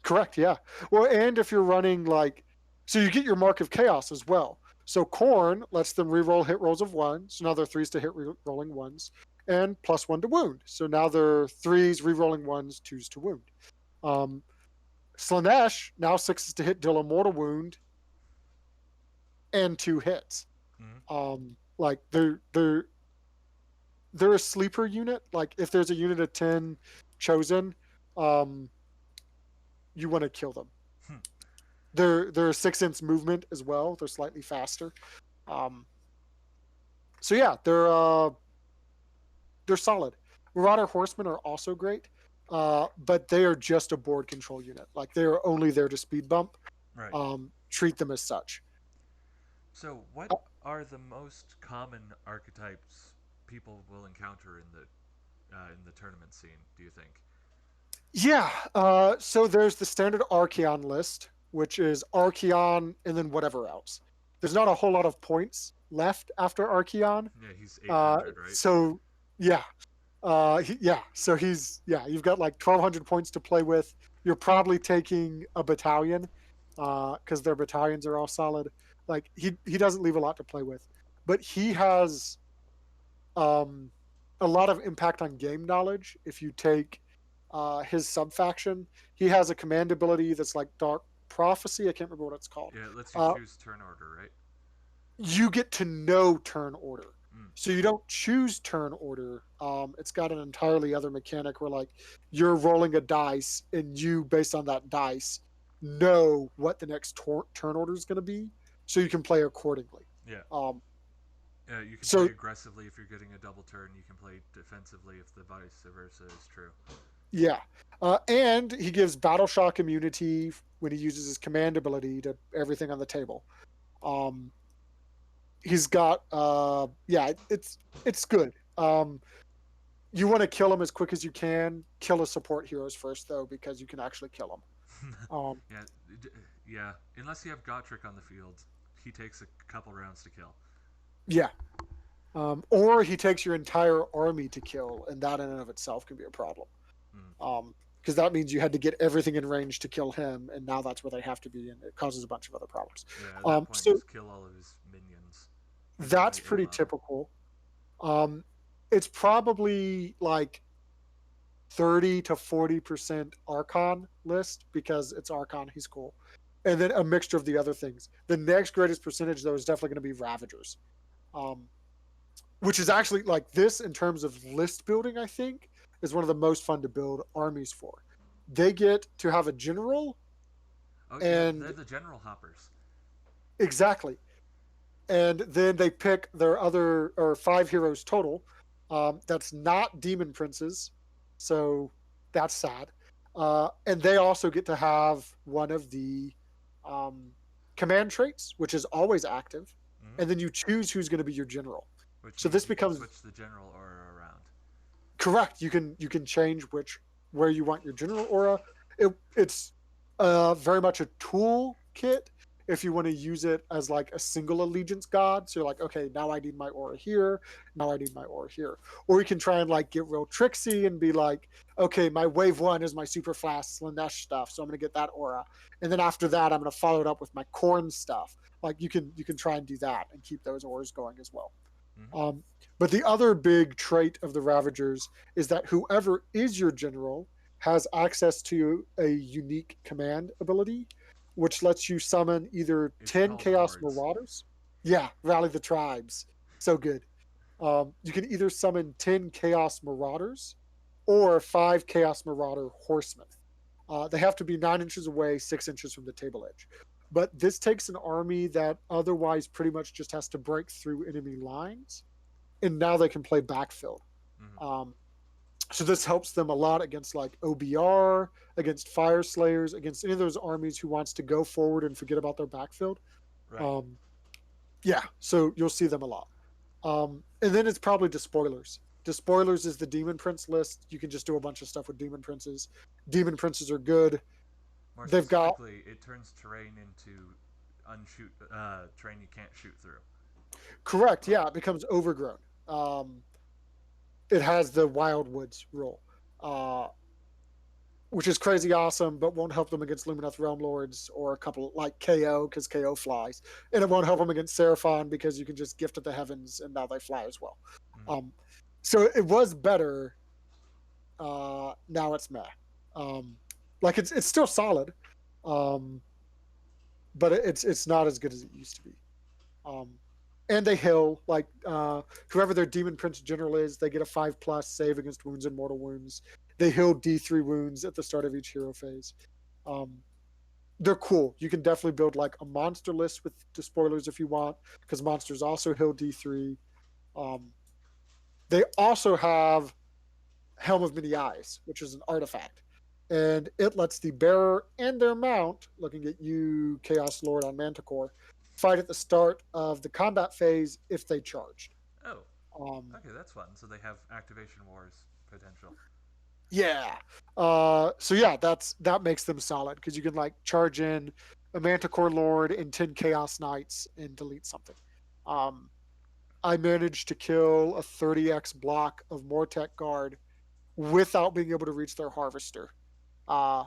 Correct. Yeah. Well, and if you're running like, so you get your Mark of Chaos as well. So Corn lets them reroll hit rolls of 1. So now they're threes to hit rolling ones, and +1 to wound. So now they're threes rerolling ones, twos to wound. Um, Slanesh now sixes to hit, deal a mortal wound, and 2 hits. Mm-hmm. Like they're a sleeper unit. Like if there's a unit of 10 chosen, um, you want to kill them. Hmm. They're a 6 inch movement as well. They're slightly faster. Um, so yeah, they're solid. Marauder Horsemen are also great, but they are just a board control unit. Like they are only there to speed bump. Right. Treat them as such. So, what Uh, are the most common archetypes people will encounter in the tournament scene? Do you think? yeah. So there's the standard Archeon list, which is Archeon and then whatever else. There's not a whole lot of points left after Archeon. Yeah, he's 800, right? So yeah, yeah. So he's yeah. You've got like 1,200 points to play with. You're probably taking a battalion because their battalions are all solid. Like he doesn't leave a lot to play with, but he has um, a lot of impact on game knowledge. If you take his sub faction, he has a command ability that's like Dark Prophecy. I can't remember what it's called. Yeah, it lets you Uh, choose turn order, right? you get to know turn order. Mm. So you don't choose turn order. It's got an entirely other mechanic where like you're rolling a dice and you, based on that dice, know what the next turn order is going to be, so you can play accordingly. Yeah. Um, You can play so aggressively if you're getting a double turn. You can play defensively if the vice versa is true. yeah, and he gives battle shock immunity when he uses his command ability to everything on the table. Um, he's got yeah, it's good. You want to kill him as quick as you can. Kill his support heroes first though, because you can actually kill them. Um, yeah, yeah. Unless you have Gotrek on the field, he takes a couple rounds to kill. yeah. Or he takes your entire army to kill, and that in and of itself can be a problem. Mm. Because that means you had to get everything in range to kill him, and now that's where they have to be, and it causes a bunch of other problems. Yeah, at that point, So just kill all of his minions. He's that's only 8 pretty level. typical. Um, it's probably like 30 to 40% Archon list because it's Archon, he's cool. And then a mixture of the other things. The next greatest percentage, though, is definitely going to be Ravagers, um, which is actually like this in terms of list building, I think, is one of the most fun to build armies for. They get to have a general Oh yeah, they're and the general hoppers. exactly. And then they pick their other or five heroes total. That's not demon princes, so that's sad. And they also get to have one of the um, command traits, which is always active, Hmm. and then you choose who's going to be your general. Which So means this you can becomes switch the general aura around. correct. You can change which where you want your general aura. It's very much a tool kit if you want to use it as like a single allegiance god. So you're like, okay, now I need my aura here, now I need my aura here. Or you can try and like get real tricksy and be like, okay, my wave one is my super fast Slanesh stuff, so I'm gonna get that aura, and then after that, I'm gonna follow it up with my corn stuff. Like you can try and do that and keep those auras going as well. Hmm. Um, but the other big trait of the Ravagers is that whoever is your general has access to a unique command ability, which lets you summon either It's 10 called Chaos hordes. Marauders. Yeah, rally the tribes. So good. You can either summon 10 Chaos Marauders or 5 Chaos Marauder Horsemen. They have to be 9 inches away, 6 inches from the table edge. But this takes an army that otherwise pretty much just has to break through enemy lines, and now they can play backfield. Hmm. Um, so this helps them a lot against like OBR, against Fire Slayers, against any of those armies who wants to go forward and forget about their backfield. Right. Um, yeah, so you'll see them a lot. And then it's probably Despoilers. Despoilers is the Demon Prince list. You can just do a bunch of stuff with Demon Princes. Demon Princes are good. More They've got specifically, it turns terrain into unshoot terrain you can't shoot through. correct. Yeah, it becomes overgrown. Um, it has the Wild Woods rule, which is crazy awesome, but won't help them against Lumineth Realm Lords or a couple like KO because KO flies, and it won't help them against Seraphon because you can just gift at the heavens and now they fly as well. Hmm. Um, so it was better. Now it's meh. Um, like it's still solid, um, but it's not as good as it used to be. Um, and they heal like whoever their demon prince general is, they get a 5+ save against wounds and mortal wounds. They heal D3 wounds at the start of each hero phase. Um, they're cool. You can definitely build like a monster list with the spoilers if you want, because monsters also heal D3. Um, they also have Helm of Many Eyes, which is an artifact. And it lets the bearer and their mount, looking at you, Chaos Lord on Manticore, fight at the start of the combat phase if they charged. Oh, Um, okay, that's fun. So they have activation wars potential. yeah. So yeah, that makes them solid because you can like charge in a Manticore Lord and 10 Chaos Knights and delete something. Um, I managed to kill a 30x block of Mortek Guard without being able to reach their Harvester. Uh,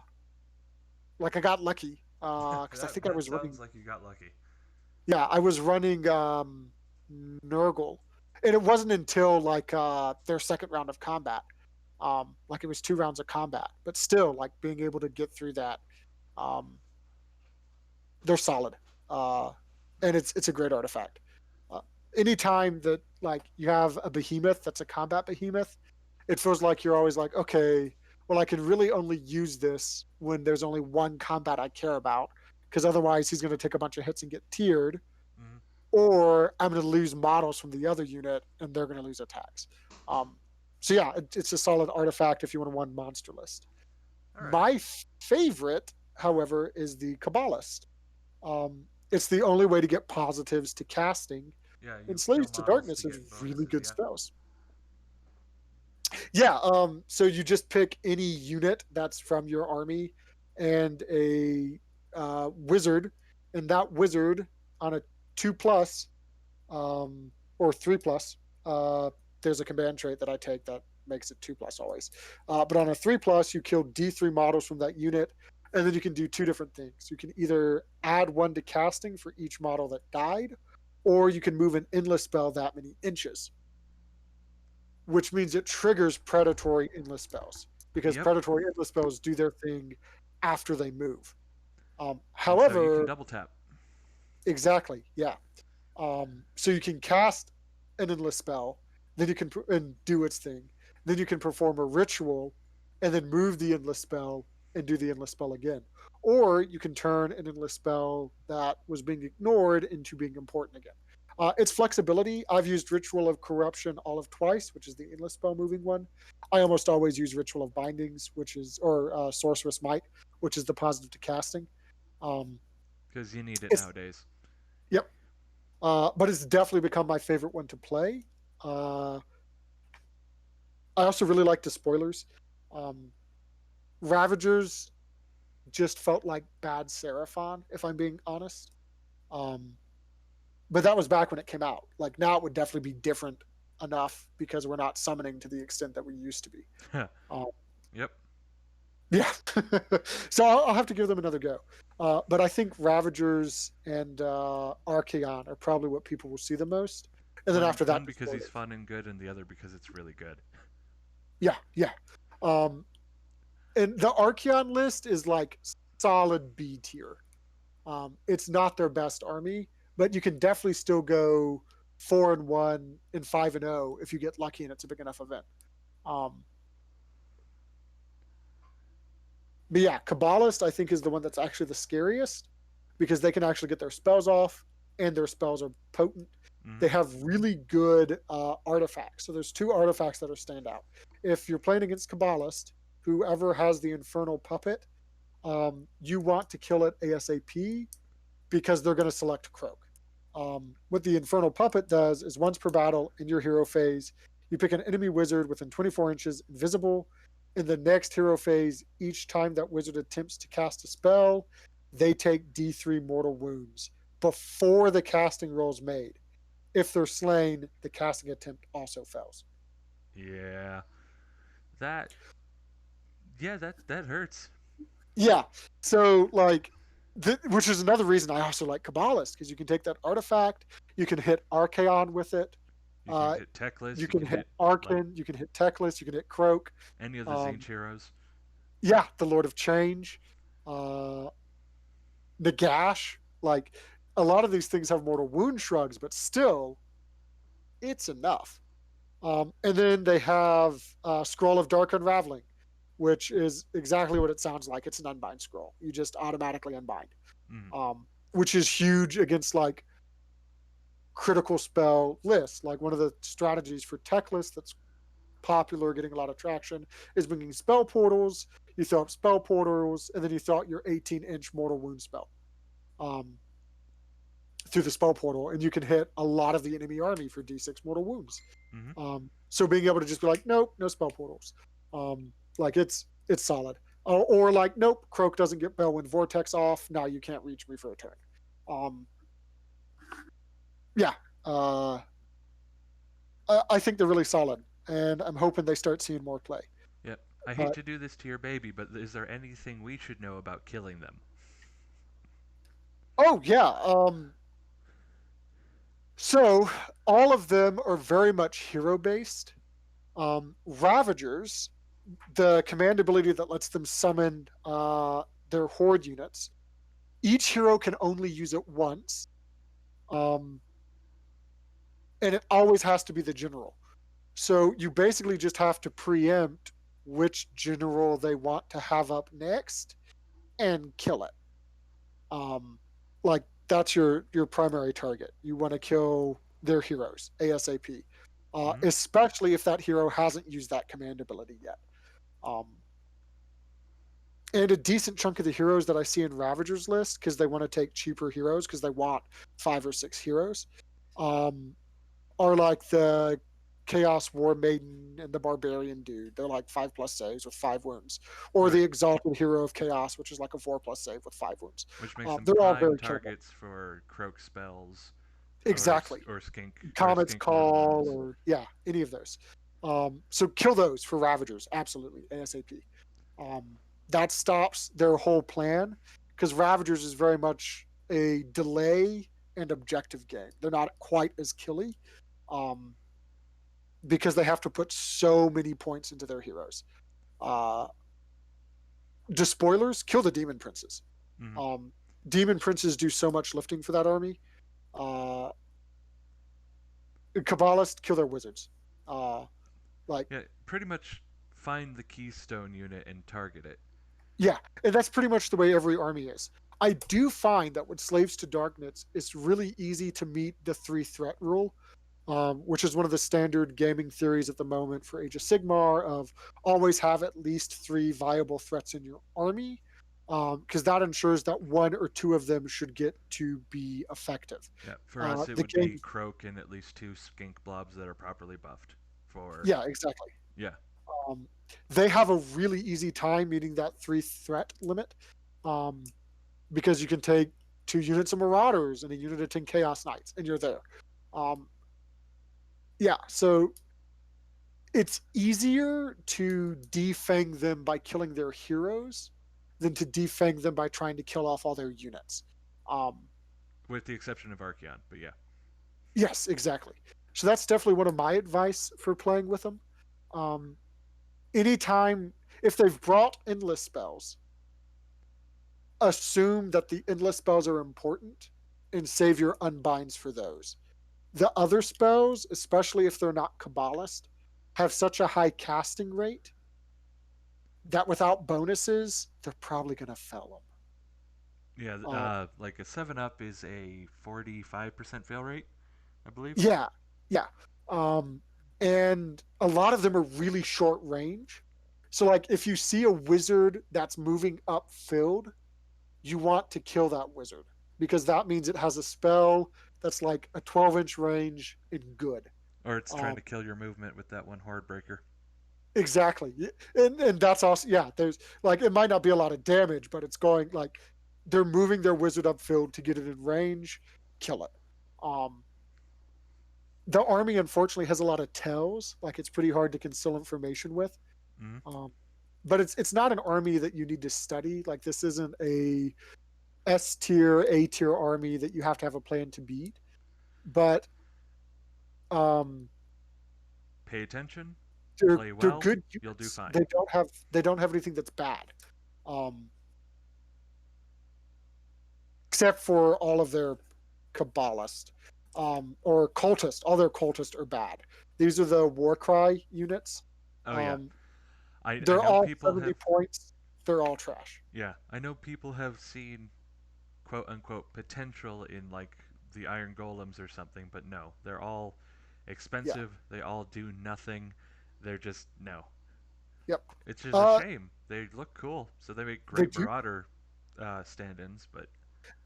like I got lucky because I think I That was sounds running. like you got lucky. Yeah, I was running Nurgle, and it wasn't until like their second round of combat. Like it was 2 rounds of combat, but still, like being able to get through that, um, they're solid, uh, and it's a great artifact. Uh, Anytime that like you have a behemoth that's a combat behemoth, it feels like you're always like, okay, well, I can really only use this when there's only one combat I care about, because otherwise he's going to take a bunch of hits and get tiered, Hmm. or I'm going to lose models from the other unit and they're going to lose attacks. Um, so yeah, it's a solid artifact if you want to one monster list. All right. My favorite, however, is the Kabbalist. It's the only way to get positives to casting, Yeah, and you kill Slaves to models Darkness to is get really bonuses. good Yeah. spells. Yeah, so you just pick any unit that's from your army, and a wizard, and that wizard on a 2+, or 3+. Uh, there's a command trait that I take that makes it 2+ always. But on a 3+, you kill D3 models from that unit, and then you can do two different things. You can either add one to casting for each model that died, or you can move an endless spell that many inches, which means it triggers predatory endless spells because Yep. predatory endless spells do their thing after they move. And so you can However, double tap. exactly, yeah. So you can cast an endless spell, then you can and do its thing. Then you can perform a ritual, and then move the endless spell and do the endless spell again. Or you can turn an endless spell that was being ignored into being important again. Its flexibility. I've used Ritual of Corruption all of twice, which is the endless spell moving one. I almost always use Ritual of Bindings, which is or Sorceress Might, which is the positive to casting. Um, Because you need it it's nowadays. Yep. But it's definitely become my favorite one to play. Uh, I also really like the spoilers. Um, Ravagers just felt like bad Seraphon, if I'm being honest. Um, but that was back when it came out. Like now, it would definitely be different enough because we're not summoning to the extent that we used to be. Um, Yep. yeah, so I'll have to give them another go. But I think Ravagers and Archaon are probably what people will see the most, and then One after that, one the because he's spoilers. fun and good, and the other because it's really good. Yeah, yeah. Um, and the Archeon list is like solid B tier. It's not their best army, but you can definitely still go 4-1 and 5-0 if you get lucky and it's a big enough event. Um, but yeah, Kabbalist I think is the one that's actually the scariest because they can actually get their spells off and their spells are potent. They Mm-hmm. have really good artifacts. So there's two artifacts that are standout. If you're playing against Kabbalist, whoever has the Infernal Puppet, you want to kill it ASAP because they're going to select Croak. What the Infernal Puppet does is once per battle in your hero phase, you pick an enemy wizard within 24 inches, invisible. In the next hero phase, each time that wizard attempts to cast a spell, they take D3 mortal wounds before the casting roll is made. If they're slain, the casting attempt also fails. Yeah. That. Yeah. That hurts. Yeah. So like, which is another reason I also like Kabbalist because you can take that artifact, you can hit Archaon with it, You can uh, hit Techless. you You can can hit hit like Arkin, you can hit Teclis, you can hit Croak. any of the Zinch Um, heroes. yeah, the Lord of Change, uh, Nagash. Like a lot of these things have mortal wound shrugs, but still, it's enough. And then they have Scroll of Dark Unraveling, which is exactly what it sounds like. It's an unbind scroll. You just automatically unbind, Mm. which is huge against like critical spell lists. Like one of the strategies for tech lists that's popular, getting a lot of traction, is bringing spell portals. You throw up spell portals, and then you throw out your 18-inch mortal wound spell um, through the spell portal, and you can hit a lot of the enemy army for D6 mortal wounds. Mm-hmm. So being able to just be like, nope, no spell portals, like it's solid. Or like, nope, Croak doesn't get Bellwind Vortex off. Now you can't reach me for a turn. Um, yeah, uh, I think they're really solid, and I'm hoping they start seeing more play. Yep. I hate But to do this to your baby, but is there anything we should know about killing them? oh yeah, so all of them are very much hero based. Ravagers, the command ability that lets them summon their horde units. Each hero can only use it once, um, and it always has to be the general. So you basically just have to preempt which general they want to have up next and kill it. Um, like that's your primary target. You want to kill their heroes ASAP, Mm-hmm. especially if that hero hasn't used that command ability yet. Um, and a decent chunk of the heroes that I see in Ravager's list because they want to take cheaper heroes because they want 5 or 6 heroes, um, are like the Chaos War Maiden and the Barbarian dude. They're like 5+ saves with 5 wounds. Or the Right. Exalted Hero of Chaos, which is like a 4+ save with 5 wounds. Which makes them They're all prime very killable. targets for croak spells, Exactly. or Comet's skink mortal Call, wounds. or yeah, any of those. So kill those for Ravagers, absolutely, ASAP. Um, that stops their whole plan because Ravagers is very much a delay and objective game. They're not quite as killy um, because they have to put so many points into their heroes. Uh, just spoilers, kill the Demon Princes. Hmm. Um, Demon Princes do so much lifting for that army. Uh, Kabbalist, kill their wizards. Uh, like, Yeah, pretty much find the keystone unit and target it. yeah, and that's pretty much the way every army is. I do find that with Slaves to Darkness, it's really easy to meet the 3 threat rule, which is one of the standard gaming theories at the moment for Age of Sigmar of always have at least 3 viable threats in your army, because that ensures that 1 or 2 of them should get to be effective. Yeah, for us it The would be game, croak and at least 2 skink blobs that are properly buffed. For yeah, exactly. yeah, Um, they have a really easy time meeting that 3 threat limit. Um, because you can take 2 units of Marauders and a unit of 10 Chaos Knights, and you're there. Um, yeah, so it's easier to defang them by killing their heroes than to defang them by trying to kill off all their units. Um, with the exception of Archeon, but yeah. yes, exactly. So that's definitely one of my advice for playing with them. Um, anytime, if they've brought endless spells, assume that the endless spells are important and save your unbinds for those. The other spells, especially if they're not Kabbalist, have such a high casting rate that without bonuses, they're probably going to fail Yeah, them. like a 7 up is a 45% fail rate, I believe. Yeah, yeah. Um, and a lot of them are really short range. So, like, if you see a wizard that's moving upfield, you want to kill that wizard because that means it has a spell that's like a 12-inch range and good. Or it's trying Um, to kill your movement with that one horde breaker. Exactly. And that's also, yeah, there's like it might not be a lot of damage, but it's going like they're moving their wizard upfield to get it in range, kill it. Um the army unfortunately has a lot of tells, like it's pretty hard to conceal information with. Mm-hmm. Um but it's not an army that you need to study. Like this isn't a S tier, A tier army that you have to have a plan to beat. But um Pay attention, play they're well, good you'll do units. fine. They don't have anything that's bad. Um except for all of their Kabbalist or cultist. All their cultists are bad. These are the Warcry units. Oh yeah, Um, I they're know all people 70 have. points. They're all trash. Yeah, I know people have seen quote unquote potential in like the iron golems or something, but no, they're all Yeah. expensive. They all do nothing. They're just no. Yep. It's just a Uh, shame. They look cool, so they make they great do marauder stand-ins. But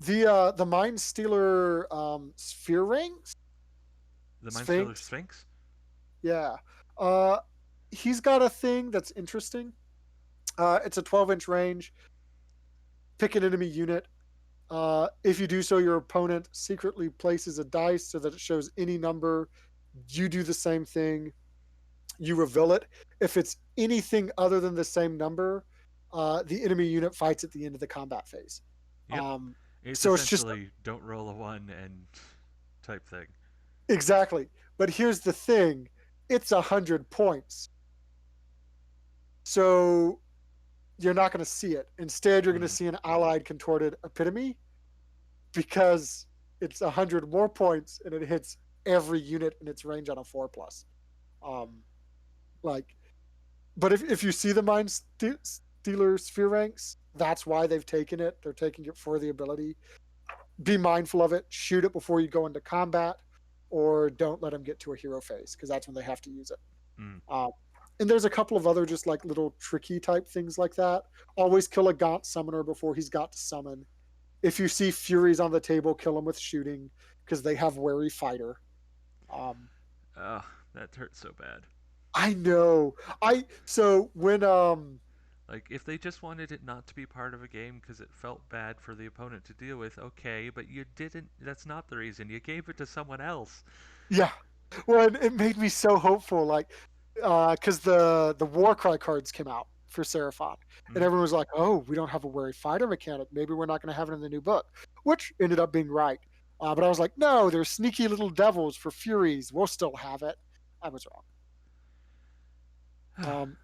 the Mind Stealer Sphere Rings the Mindstealer Sphinx. Sphinx. Yeah. Uh, he's got a thing that's interesting. It's a 12-inch range. Pick an enemy unit. If you do so, your opponent secretly places a dice so that it shows any number. You do the same thing. You reveal it. If it's anything other than the same number, the enemy unit fights at the end of the combat phase. Yep, Um, it's so it's just essentially don't roll a one and type thing. exactly. But here's the thing: it's 100 points, so you're not going to see it. Instead, you're going to Mm. see an allied contorted epitome because it's 100 more points and it hits every unit in its range on a 4+. Um, like, but if you see the Stealer Sphere ranks, that's why they've taken it. They're taking it for the ability. Be mindful of it. Shoot it before you go into combat, or don't let them get to a hero phase because that's when they have to use it. Mm. Um, and there's a couple of other just like little tricky type things like that. Always kill a Gaunt summoner before he's got to summon. If you see Furies on the table, kill them with shooting because they have wary fighter. Um, That hurts so bad. I know. I so when Like, if they just wanted it not to be part of a game because it felt bad for the opponent to deal with, okay, but you didn't. That's not the reason. You gave it to someone else. yeah. Well, it made me so hopeful, like, because the Warcry cards came out for Seraphon, and Mm, everyone was like, "Oh, we don't have a wary fighter mechanic. Maybe we're not going to have it in the new book," which ended up being right. But I was like, "No, they're sneaky little devils for Furies. We'll still have it." I was wrong. Um,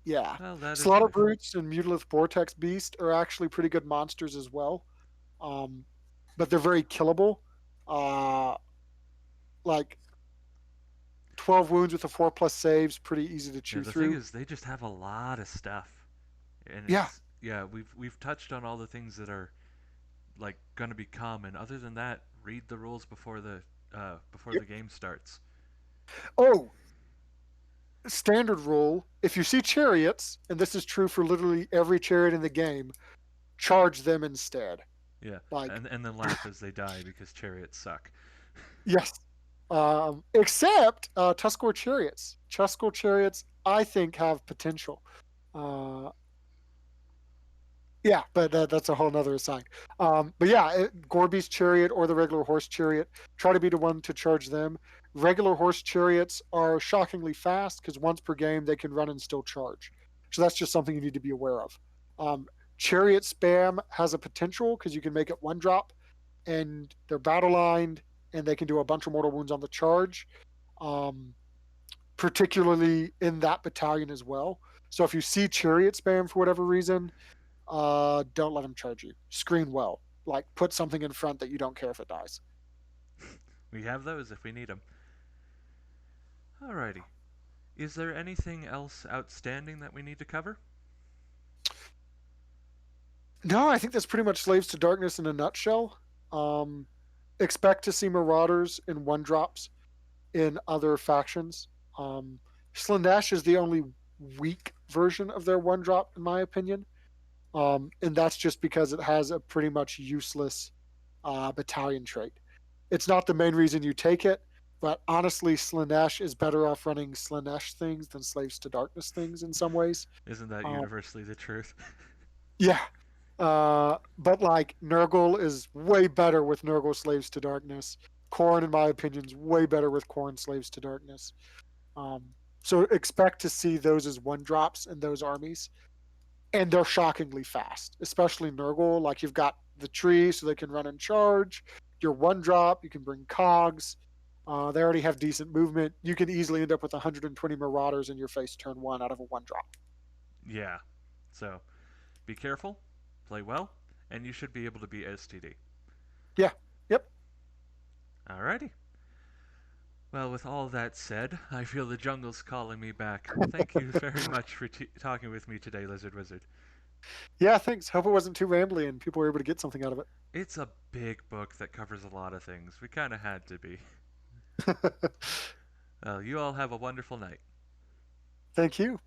yeah, well, that is Slaughter life. Brutes and Mutalith Vortex Beast are actually pretty good monsters as well, um, but they're very killable. Uh, like 12 wounds with a 4+ saves, pretty easy to Yeah, chew the thing through. is, they just have a lot of stuff, and Yeah, it's yeah. We've touched on all the things that are like gonna be common. Other than that, read the rules before yep. the game starts. Oh, standard rule: if you see chariots, and this is true for literally every chariot in the game, charge them instead. Yeah, Like, and then laugh as they die because chariots suck. yes. Except Tuskor chariots. Tuskor chariots, I think, have potential. Uh, Yeah, but that's a whole nother aside. But yeah, Gorby's chariot or the regular horse chariot, try to be the one to charge them. Regular horse chariots are shockingly fast because once per game they can run and still charge. So that's just something you need to be aware of. Um, Chariot spam has a potential because you can make it one drop and they're battle lined and they can do a bunch of mortal wounds on the charge, um, particularly in that battalion as well. So if you see chariot spam for whatever reason, don't let them charge you. Screen well. Like put something in front that you don't care if it dies. We have those if we need them. Alrighty. Is there anything else outstanding that we need to cover? No, I think that's pretty much Slaves to Darkness in a nutshell. Um, Expect to see Marauders in one drops in other factions. Slaanesh is the only weak version of their one drop, in my opinion. And that's just because it has a pretty much useless battalion trait. It's not the main reason you take it, but honestly, Slaanesh is better off running Slaanesh things than Slaves to Darkness things in some ways. Isn't that Um, universally the truth? yeah, but like Nurgle is way better with Nurgle Slaves to Darkness. Khorne, in my opinion, is way better with Khorne Slaves to Darkness. Um, so expect to see those as one drops in those armies, and they're shockingly fast, especially Nurgle. Like you've got the tree, so they can run and charge. Your one drop, you can bring cogs. They already have decent movement. You can easily end up with 120 Marauders in your face turn one out of a one drop. Yeah. So, be careful, play well, and you should be able to beat STD. Yeah. Yep. Alrighty. Well, with all that said, I feel the jungle's calling me back. Thank you very much for talking with me today, Lizard Wizard. Yeah. Thanks. Hope it wasn't too rambly and people were able to get something out of It's a big book that covers a lot of things. We kind of had to be. it. Well, you all have a wonderful night. Thank you.